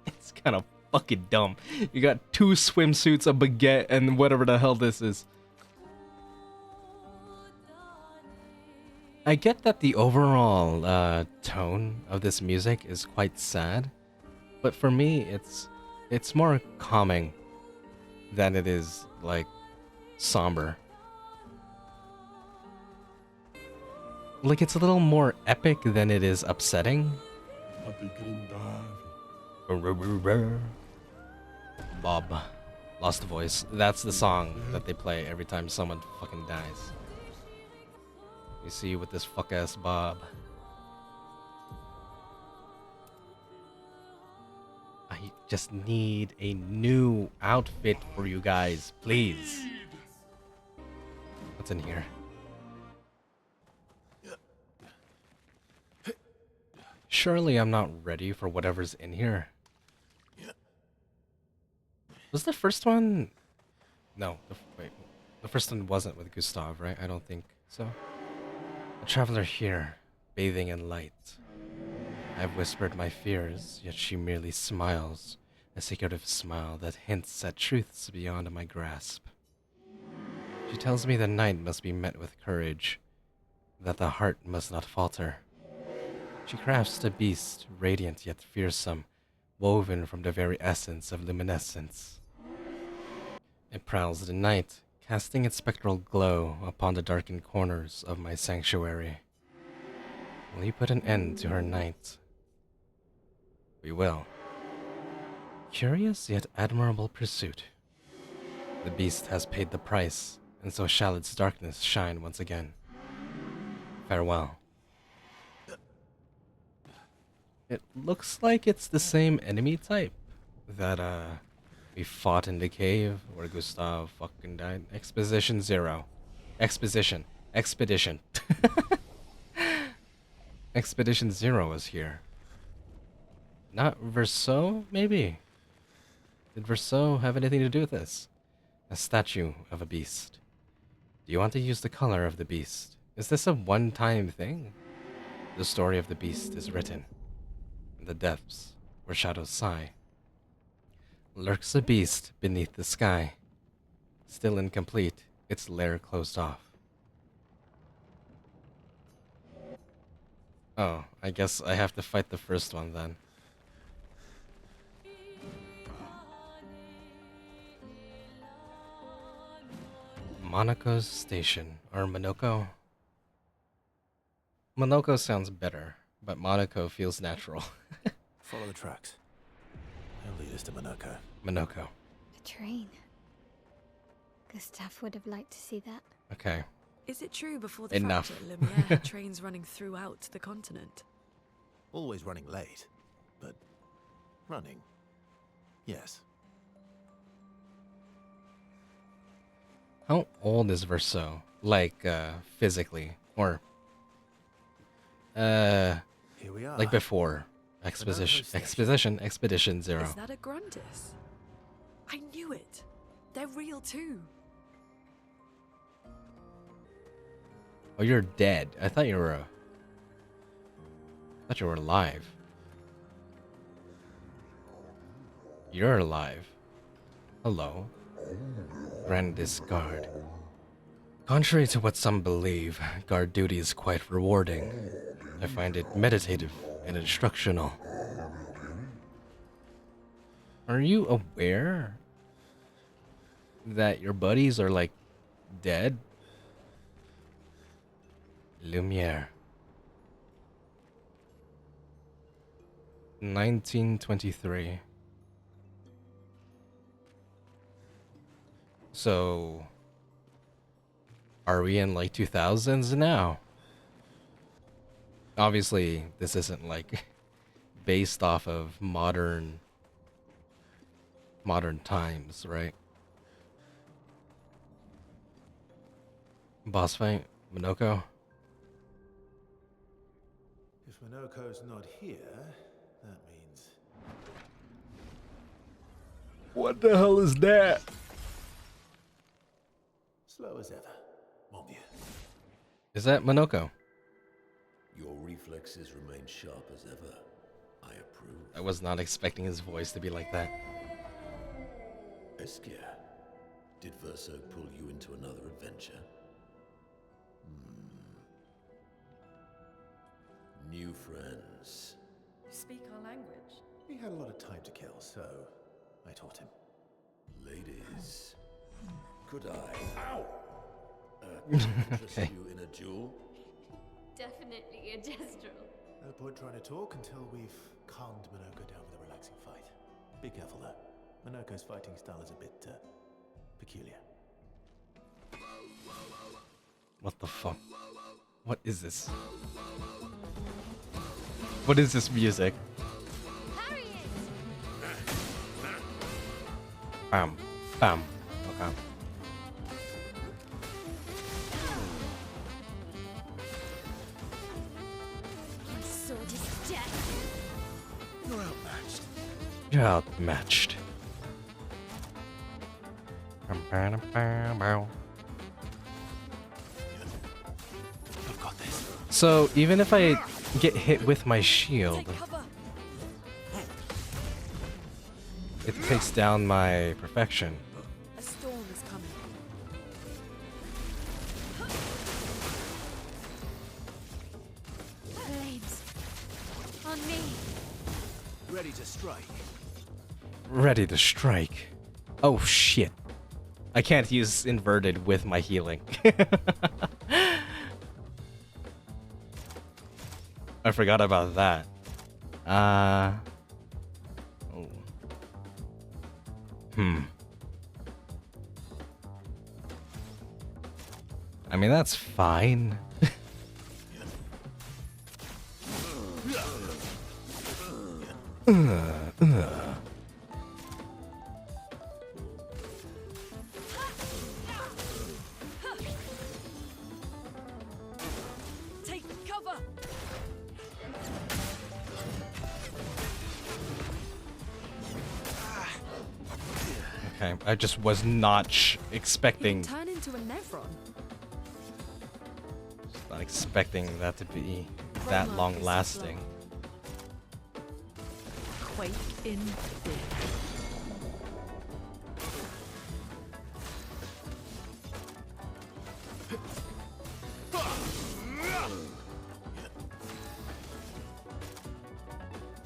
[SPEAKER 2] it's kind of fucking dumb. You got 2 swimsuits, a baguette, and whatever the hell this is. I get that the overall tone of this music is quite sad, but for me, it's more calming than it is, like, somber. Like, it's a little more epic than it is upsetting. Bob. Lost Voice. That's the song that they play every time someone fucking dies. You see you with this fuck-ass Bob. I just need a new outfit for you guys, please. What's in here? Surely I'm not ready for whatever's in here. Was the first one... No, wait. The first one wasn't with Gustav, right? I don't think so. A traveler here, bathing in light. I've whispered my fears, yet she merely smiles. A secretive smile that hints at truths beyond my grasp. She tells me the night must be met with courage, that the heart must not falter. She crafts a beast, radiant yet fearsome, woven from the very essence of luminescence. It prowls the night, casting its spectral glow upon the darkened corners of my sanctuary. Will you put an end to her night? We will. Curious yet admirable pursuit. The beast has paid the price, and so shall its darkness shine once again. Farewell. It looks like it's the same enemy type that we fought in the cave where Gustav fucking died. Exposition 0. Expedition. Expedition 0 is here. Not Verso, maybe? Did Verso have anything to do with this? A statue of a beast. Do you want to use the color of the beast? Is this a one-time thing? The story of the beast is written. In the depths, where shadows sigh, lurks a beast beneath the sky. Still incomplete, its lair closed off. Oh, I guess I have to fight the first one then. MONOCCO's station, or MONOCCO? MONOCCO sounds better, but MONOCCO feels natural.
[SPEAKER 3] Follow the tracks. They'll lead us to MONOCCO.
[SPEAKER 2] MONOCCO.
[SPEAKER 1] A train. Gustav would have liked to see that.
[SPEAKER 2] Okay.
[SPEAKER 5] Is it true before the
[SPEAKER 2] Enough.
[SPEAKER 5] fracture, Lumiere had trains running throughout the continent?
[SPEAKER 3] Always running late, but running. Yes.
[SPEAKER 2] How old is Verso? Like, physically? Or,
[SPEAKER 3] Here we are.
[SPEAKER 2] like before Expedition 0.
[SPEAKER 5] Is that a Grundis? I knew it. They're real too.
[SPEAKER 2] Oh, you're dead. I thought you were alive. You're alive. Hello. Grandis Guard. Contrary to what some believe, guard duty is quite rewarding. I find it meditative and instructional. Are you aware that your buddies are like dead? Lumiere. 1923. So, are we in like 2000s now? Obviously, this isn't like based off of modern times, right? Boss fight, Monocco.
[SPEAKER 3] If Monocco's not here, that means...
[SPEAKER 2] What the hell is that?
[SPEAKER 3] Slow as ever, mon vieux.
[SPEAKER 2] Is that Monocco?
[SPEAKER 8] Your reflexes remain sharp as ever. I approve.
[SPEAKER 2] I was not expecting his voice to be like that.
[SPEAKER 8] Obscur, did Verso pull you into another adventure? New friends.
[SPEAKER 5] You speak our language.
[SPEAKER 3] He had a lot of time to kill, so I taught him.
[SPEAKER 8] Ladies, could I interest
[SPEAKER 2] Okay.
[SPEAKER 8] you in a duel?
[SPEAKER 1] Definitely a gestural.
[SPEAKER 3] No point trying to talk until we've calmed Monocco down with a relaxing fight. Be careful though. Monocco's fighting style is a bit peculiar.
[SPEAKER 2] What the fuck? What is this? What is this music?
[SPEAKER 1] Harry it!
[SPEAKER 2] Bam. Bam. Okay.
[SPEAKER 1] My sword is death.
[SPEAKER 3] You're outmatched.
[SPEAKER 2] You're outmatched.
[SPEAKER 3] I've got this.
[SPEAKER 2] So even if I get hit with my shield,
[SPEAKER 5] Take cover.
[SPEAKER 2] it takes down my perfection.
[SPEAKER 5] A storm is coming.
[SPEAKER 1] Flames. On me.
[SPEAKER 3] Ready to strike.
[SPEAKER 2] Ready to strike. Oh shit. I can't use inverted with my healing. I forgot about that. Oh. I mean, that's fine.
[SPEAKER 5] Take cover.
[SPEAKER 2] Okay, I just was not expecting,
[SPEAKER 5] Turn into a Nevron.
[SPEAKER 2] not expecting that to be that long lasting.
[SPEAKER 5] Quake in fear.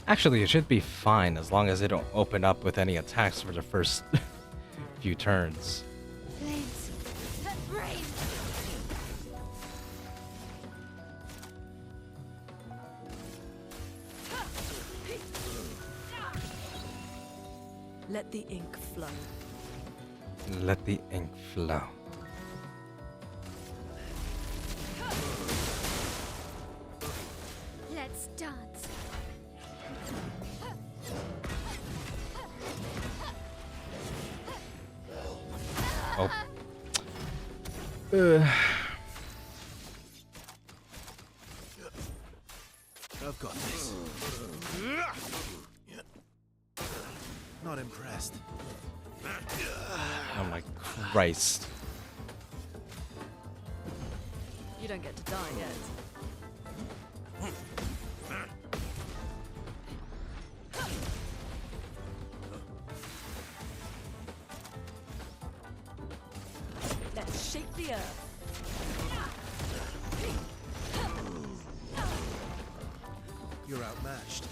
[SPEAKER 2] Actually, it should be fine as long as they don't open up with any attacks for the first few turns.
[SPEAKER 1] Flames. Rain.
[SPEAKER 5] Let the ink flow.
[SPEAKER 2] Let the ink flow.
[SPEAKER 1] Let's dance.
[SPEAKER 2] Oh.
[SPEAKER 3] I've got this. Not impressed.
[SPEAKER 2] Oh my Christ.
[SPEAKER 5] You don't get to die yet. Let's shake the earth.
[SPEAKER 3] You're outmatched.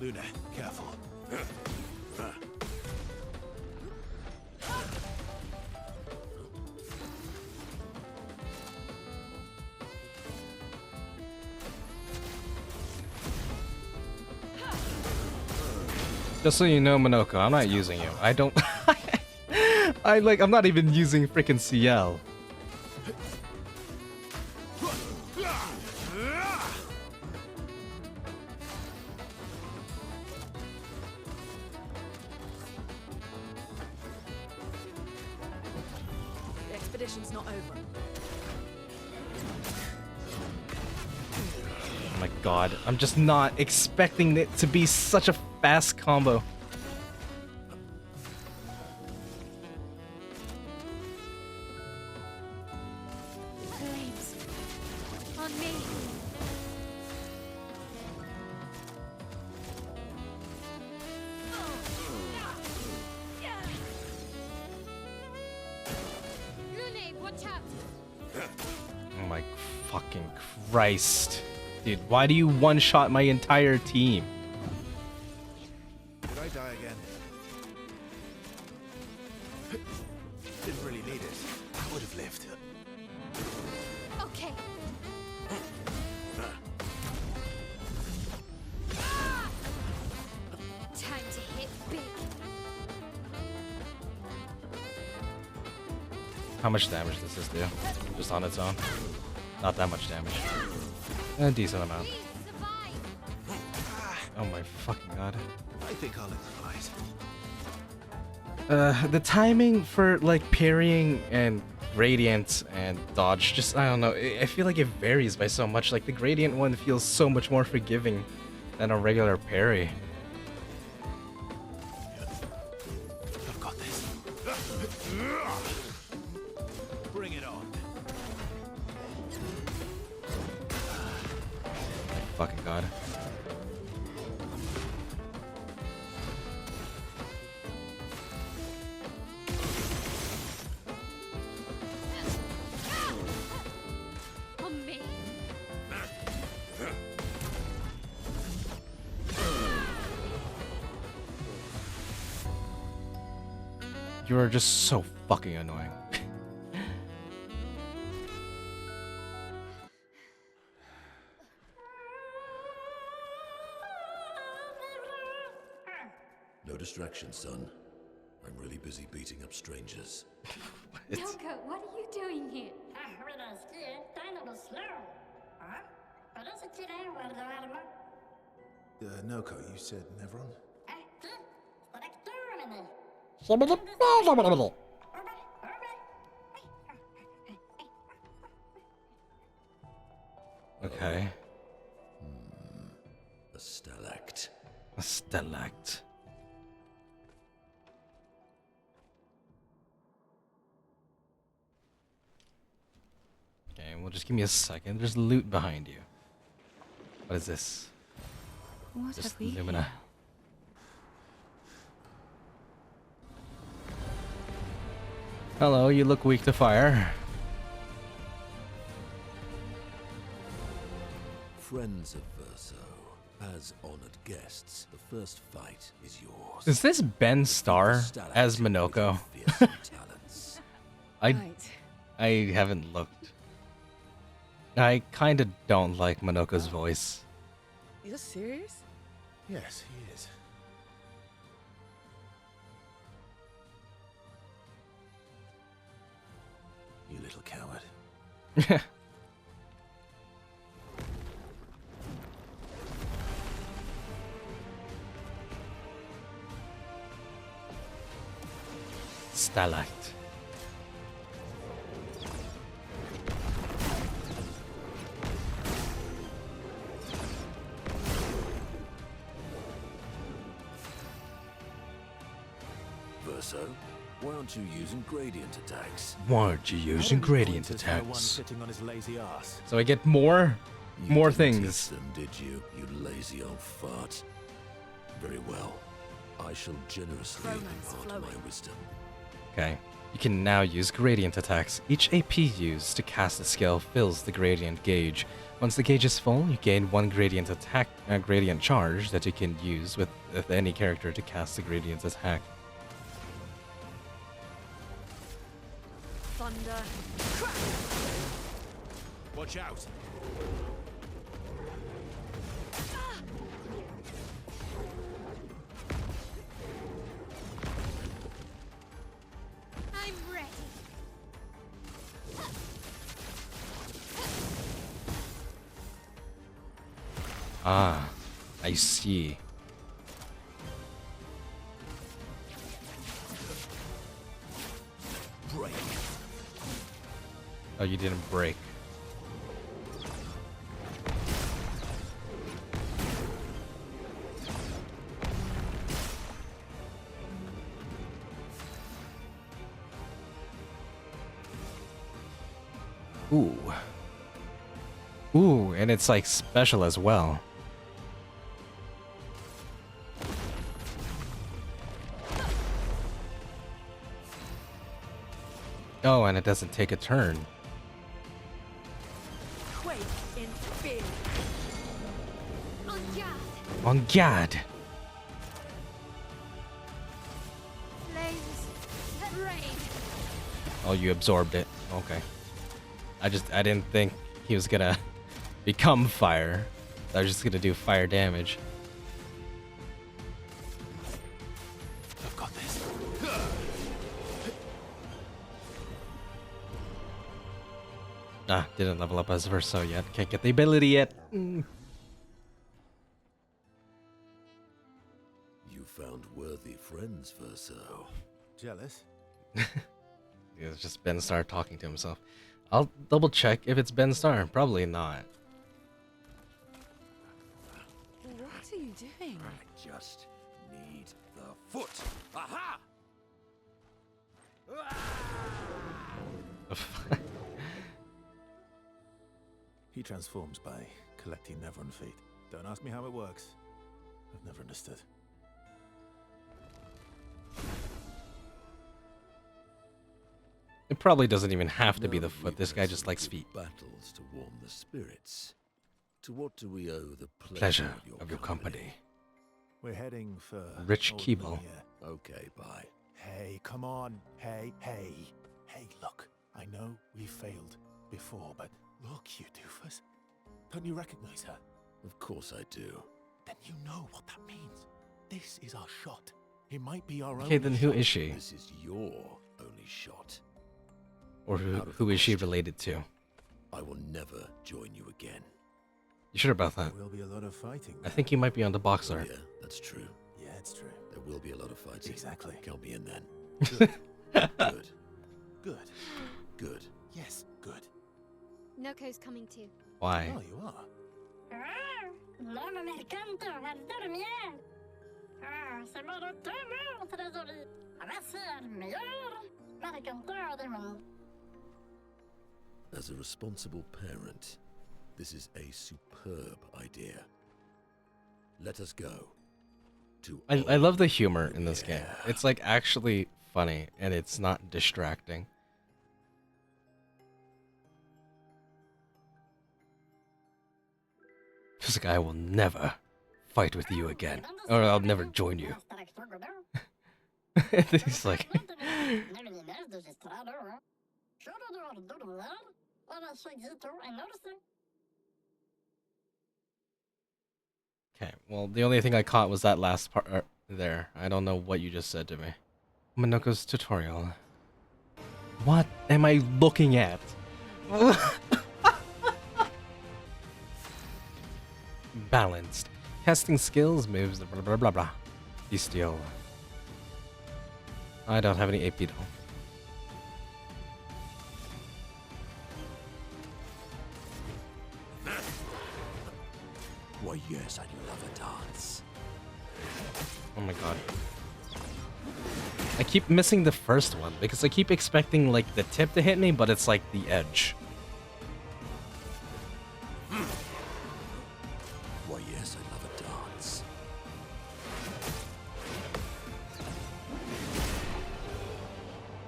[SPEAKER 3] Lune, careful.
[SPEAKER 2] Just so you know, Monocco, I'm not using you. I don't. I'm not even using freaking CL.
[SPEAKER 5] The expedition's not over.
[SPEAKER 2] Oh my god, I'm just not expecting it to be such a fast combo.
[SPEAKER 1] Flames. On me. Lune, watch out.
[SPEAKER 2] Oh my fucking Christ. Dude, why do you one-shot my entire team?
[SPEAKER 3] Did I die again? Didn't really need it. I would have lived.
[SPEAKER 1] Okay. Time to hit big.
[SPEAKER 2] How much damage does this do? Just on its own? Not that much damage. A decent amount.
[SPEAKER 1] Please survive.
[SPEAKER 2] Oh my fucking god.
[SPEAKER 3] I think I'll improvise.
[SPEAKER 2] The timing for like parrying and gradient and dodge, just I don't know. I feel like it varies by so much. Like the gradient one feels so much more forgiving than a regular parry.
[SPEAKER 3] I've got this. Bring it on.
[SPEAKER 2] Fucking god.
[SPEAKER 1] On me.
[SPEAKER 2] You are just so fucking annoying.
[SPEAKER 8] No distraction, son. I'm really busy beating up strangers.
[SPEAKER 1] Loco, what are you doing here?
[SPEAKER 3] Noco, you said Nevron?
[SPEAKER 2] Okay.
[SPEAKER 8] A stalact.
[SPEAKER 2] A stalact. Okay, well just give me a second. There's loot behind you. What is this?
[SPEAKER 4] What
[SPEAKER 2] Just
[SPEAKER 4] have we
[SPEAKER 2] Lumina.
[SPEAKER 4] here?
[SPEAKER 2] Hello, you look weak to fire.
[SPEAKER 8] Friends of Verso, as honored guests, the first fight is yours.
[SPEAKER 2] Is this Ben Starr as Monocco? I I haven't looked. I kind of don't like Monocco's voice.
[SPEAKER 5] You're serious?
[SPEAKER 3] Yes, he is. You little coward.
[SPEAKER 2] Stalact.
[SPEAKER 8] Verso. Why aren't you using gradient attacks?
[SPEAKER 2] Why aren't you using gradient
[SPEAKER 3] Pointed by one
[SPEAKER 2] attacks?
[SPEAKER 3] sitting on his lazy ass.
[SPEAKER 2] So I get more
[SPEAKER 8] You didn't
[SPEAKER 2] things.
[SPEAKER 8] teach them, did you, you lazy old fart? Very well. I shall generously
[SPEAKER 5] Romance
[SPEAKER 8] impart my
[SPEAKER 5] flowing.
[SPEAKER 8] wisdom.
[SPEAKER 2] Okay. You can now use gradient attacks. Each AP used to cast a skill fills the gradient gauge. Once the gauge is full, you gain one gradient attack, gradient charge that you can use with any character to cast the gradient attack.
[SPEAKER 5] Thunder.
[SPEAKER 3] Watch out!
[SPEAKER 1] I'm ready.
[SPEAKER 2] Ah, I see.
[SPEAKER 8] Break.
[SPEAKER 2] Oh, you didn't break. Ooh. Ooh, and it's like special as well. Oh, and it doesn't take a turn.
[SPEAKER 5] Quake in fear.
[SPEAKER 1] On guard.
[SPEAKER 2] On guard.
[SPEAKER 1] Flames. Rain.
[SPEAKER 2] Oh, you absorbed it. Okay. I didn't think he was gonna become fire. I was just gonna do fire damage.
[SPEAKER 3] I've got this.
[SPEAKER 2] Ah, didn't level up as Verso yet. Can't get the ability yet.
[SPEAKER 8] You found worthy friends, Verso.
[SPEAKER 3] Jealous?
[SPEAKER 2] It's just Ben Star talking to himself. I'll double check if it's Ben Star. Probably not.
[SPEAKER 4] What are you doing?
[SPEAKER 8] I just need the foot. Aha!
[SPEAKER 3] He transforms by collecting Nevron feet. Don't ask me how it works. I've never understood.
[SPEAKER 2] It probably doesn't even have to be
[SPEAKER 8] Now
[SPEAKER 2] the
[SPEAKER 8] that
[SPEAKER 2] foot.
[SPEAKER 8] we've
[SPEAKER 2] This
[SPEAKER 8] had
[SPEAKER 2] guy just
[SPEAKER 8] some
[SPEAKER 2] likes
[SPEAKER 8] good
[SPEAKER 2] feet.
[SPEAKER 8] Battles to warm the spirits. To what do we owe the
[SPEAKER 2] Pleasure of your company.
[SPEAKER 3] We're heading for
[SPEAKER 2] Rich
[SPEAKER 3] Old
[SPEAKER 2] Keeble.
[SPEAKER 3] Lune here.
[SPEAKER 8] Okay, bye.
[SPEAKER 3] Hey, come on. Hey, hey. Hey, look. I know we failed before, but look, you doofus. Don't you recognize her?
[SPEAKER 8] Of course I do.
[SPEAKER 3] Then you know what that means. This is our shot. It might be our
[SPEAKER 2] Okay,
[SPEAKER 3] only
[SPEAKER 2] then who
[SPEAKER 3] shot.
[SPEAKER 2] is she?
[SPEAKER 8] This is your only shot.
[SPEAKER 2] Or who is she related to?
[SPEAKER 8] I will never join you again.
[SPEAKER 2] You sure about that?
[SPEAKER 3] There will be a lot of fighting.
[SPEAKER 2] I think you might be on the box
[SPEAKER 8] Oh,
[SPEAKER 2] art.
[SPEAKER 8] yeah, that's true.
[SPEAKER 3] Yeah, it's true.
[SPEAKER 8] There will be a lot of fighting.
[SPEAKER 3] Exactly.
[SPEAKER 8] Count me in then.
[SPEAKER 3] Good.
[SPEAKER 8] Good.
[SPEAKER 3] Good.
[SPEAKER 8] Good.
[SPEAKER 3] Yes, good.
[SPEAKER 1] Noco's coming too.
[SPEAKER 2] Why?
[SPEAKER 3] Oh, you are.
[SPEAKER 8] As a responsible parent, this is a superb idea. Let us go.
[SPEAKER 2] I love the humor in this game. It's like actually funny and it's not distracting. Just like I will never fight with you again, or I'll never join you. He's like, okay. Well, the only thing I caught was that last part there. I don't know what you just said to me. MONOCCO's tutorial. What am I looking at? Balanced. Casting skills, moves, blah blah blah blah. Bestial. I don't have any AP though.
[SPEAKER 8] Why, yes, I'd love a dance.
[SPEAKER 2] Oh my god. I keep missing the first one because I keep expecting like the tip to hit me, but it's like the edge.
[SPEAKER 8] Why, yes, I love a dance.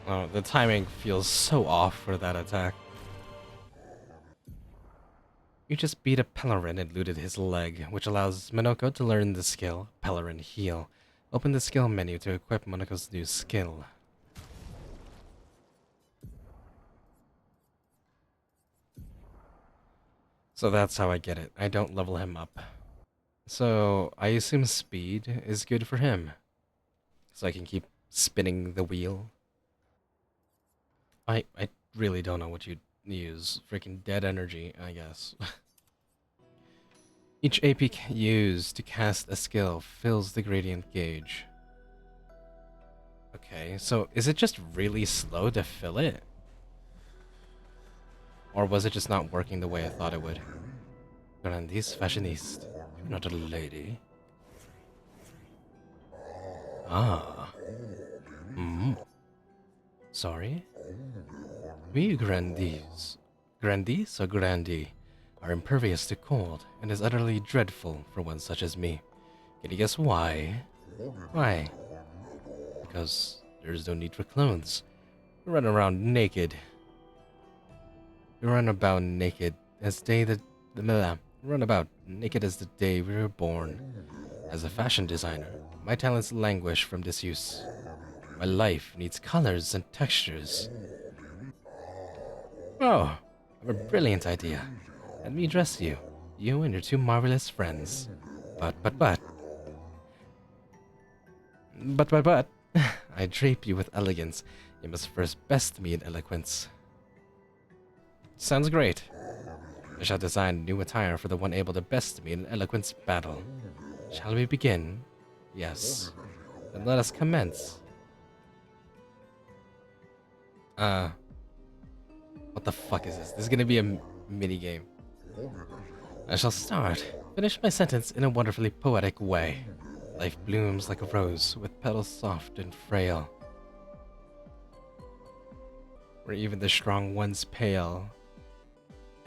[SPEAKER 2] Oh, the timing feels so off for that attack. You just beat a Pellerin and looted his leg, which allows MONOCCO to learn the skill Pellerin Heal. Open the skill menu to equip MONOCCO's new skill. So that's how I get it. I don't level him up. So I assume speed is good for him. So I can keep spinning the wheel. I really don't know what you'd use. Freaking dead energy, I guess. Each AP used to cast a skill fills the gradient gauge. Okay, so is it just really slow to fill it? Or was it just not working the way I thought it would? Grandis fashioniste. You're not a lady. Ah. Sorry? We Grandis or Grandi are impervious to cold and is utterly dreadful for one such as me. Can you guess why? Why? Because there's no need for clothes. We run around naked. We run about naked as run about naked as the day we were born. As a fashion designer, my talents languish from disuse. My life needs colors and textures. Oh, I have a brilliant idea. Let me dress you. You and your two marvelous friends. But. I drape you with elegance. You must first best me in eloquence. Sounds great. I shall design new attire for the one able to best me in eloquence battle. Shall we begin? Yes. Then let us commence. What the fuck is this? This is gonna be a mini game. I shall start. Finish my sentence in a wonderfully poetic way. Life blooms like a rose with petals soft and frail. Where even the strong ones pale.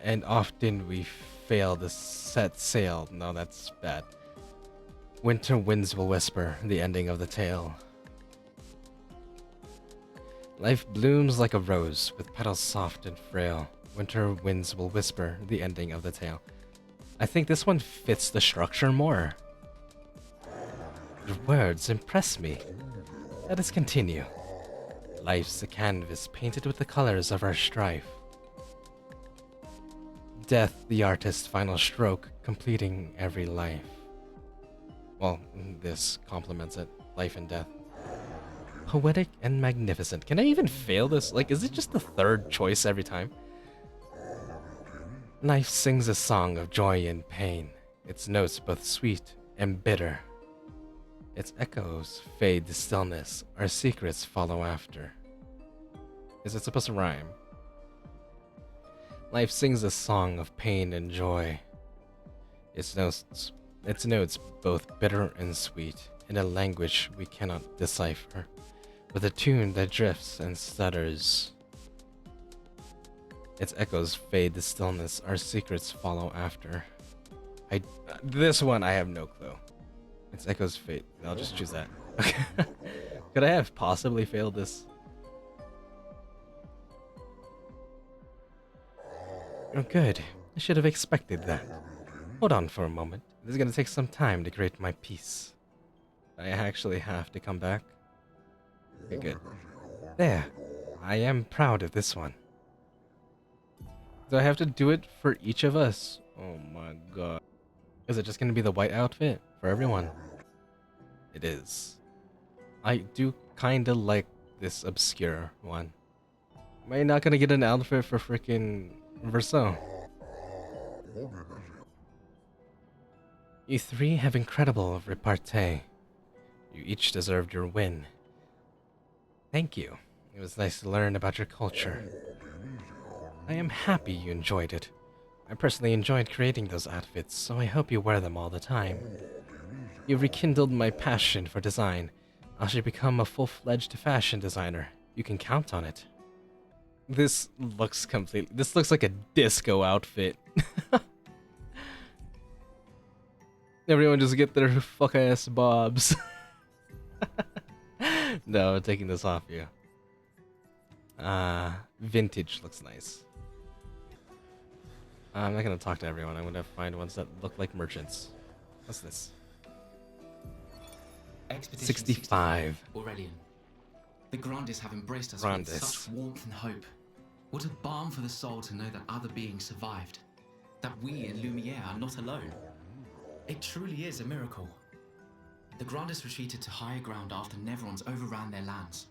[SPEAKER 2] And often we fail to set sail. No, that's bad. Winter winds will whisper the ending of the tale. Life blooms like a rose with petals soft and frail. Winter winds will whisper the ending of the tale. I think this one fits the structure more. Your words impress me. Let us continue. Life's a canvas painted with the colors of our strife. Death, the artist's final stroke, completing every life. Well, this complements it. Life and death. Poetic and magnificent. Can I even fail this? Like, is it just the third choice every time? Life sings a song of joy and pain. Its notes both sweet and bitter. Its echoes fade to stillness. Our secrets follow after. Is it supposed to rhyme? Life sings a song of pain and joy. Its notes both bitter and sweet, in a language we cannot decipher, with a tune that drifts and stutters. Its echoes fade to stillness, our secrets follow after. This one I have no clue. Its echoes fade. I'll just choose that. Could I have possibly failed this? Oh, good. I should have expected that. Hold on for a moment. This is gonna take some time to create my piece. I actually have to come back. Okay, good. There. I am proud of this one. Do I have to do it for each of us? Oh my god. Is it just gonna be the white outfit for everyone? It is. I do kinda like this obscure one. Am I not gonna get an outfit for freaking Verso? You three have incredible repartee. You each deserved your win. Thank you. It was nice to learn about your culture. I am happy you enjoyed it. I personally enjoyed creating those outfits, so I hope you wear them all the time. You rekindled my passion for design. I should become a full-fledged fashion designer. You can count on it. This looks like a disco outfit. Everyone just get their fuck-ass bobs. No, I'm taking this off you. Vintage looks nice. I'm not gonna talk to everyone. I'm gonna find ones that look like merchants. What's this?
[SPEAKER 9] Expedition
[SPEAKER 2] 65.
[SPEAKER 9] Aurelian. The Grandis have embraced us
[SPEAKER 2] Grandis.
[SPEAKER 9] with such warmth and hope. What a balm for the soul to know that other beings survived. That we in Lumiere are not alone. It truly is a miracle. The Grandis retreated to higher ground after Neverons overran their lands.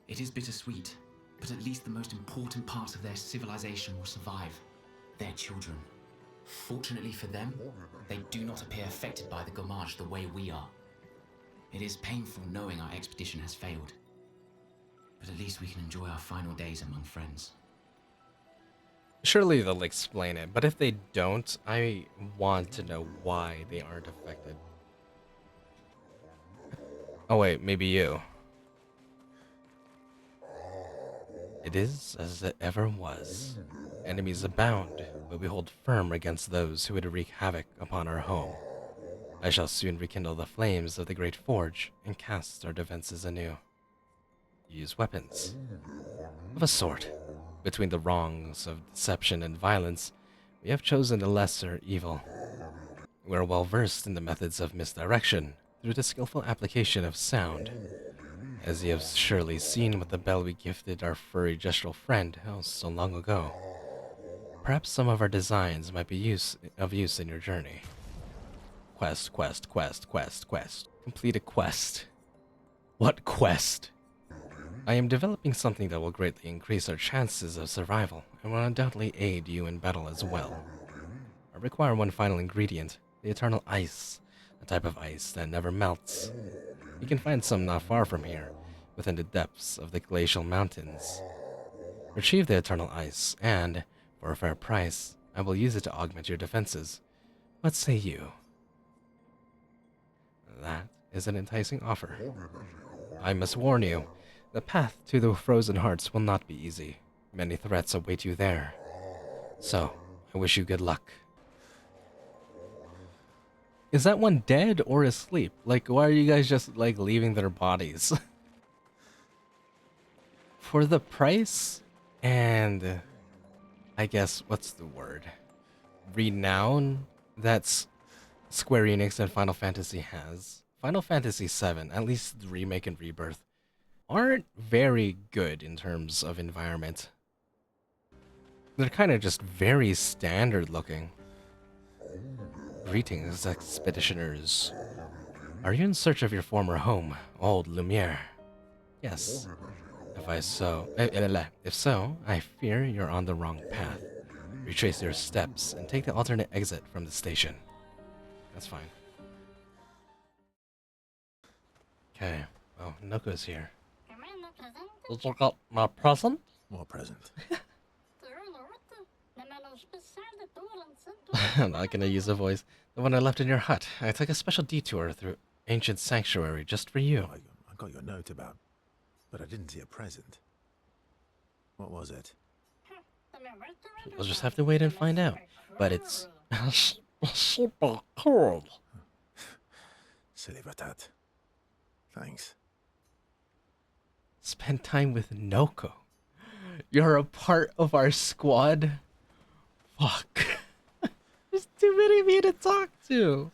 [SPEAKER 9] It is bittersweet, but at least the most important parts of their civilization will survive. Their children. Fortunately for them, they do not appear affected by the Gommage the way we are. It is painful knowing our expedition has failed. But at least we can enjoy our final days among friends.
[SPEAKER 2] Surely they'll explain it, but if they don't, I want to know why they aren't affected. Oh wait, maybe you. It is as it ever was. Enemies abound, but we hold firm against those who would wreak havoc upon our home. I shall soon rekindle the flames of the great forge and cast our defenses anew. Use weapons. Of a sort. Between the wrongs of deception and violence, we have chosen the lesser evil. We are well versed in the methods of misdirection through the skillful application of sound. As you have surely seen with the bell we gifted our furry gestural friend so long ago. Perhaps some of our designs might be of use in your journey. Quest. Complete a quest. What quest? I am developing something that will greatly increase our chances of survival and will undoubtedly aid you in battle as well. I require one final ingredient, the eternal ice, a type of ice that never melts. You can find some not far from here, within the depths of the glacial mountains. Retrieve the eternal ice, and, for a fair price, I will use it to augment your defenses. What say you? That is an enticing offer. I must warn you, the path to the Frozen Hearts will not be easy. Many threats await you there. So, I wish you good luck. Is that one dead or asleep? Like, why are you guys just, like, leaving their bodies? For the price and, I guess, what's the word? Renown that's Square Enix and Final Fantasy has. Final Fantasy VII, at least the remake and rebirth, aren't very good in terms of environment. They're kind of just very standard looking. Greetings, expeditioners. Are you in search of your former home, old Lumiere? Yes. If so, I fear you're on the wrong path. Retrace your steps and take the alternate exit from the station. That's fine. Okay. Oh, Noko's here. Did you get my present?
[SPEAKER 3] More present.
[SPEAKER 2] I'm not gonna use a voice. The one I left in your hut. I took a special detour through ancient sanctuary just for you.
[SPEAKER 3] I got your note about, but I didn't see a present. What was it?
[SPEAKER 2] We'll just have to wait and find out. But it's super cool.
[SPEAKER 3] Silly Ratat. Thanks.
[SPEAKER 2] Spend time with Noko. You're a part of our squad. Fuck. There's too many of you to talk to.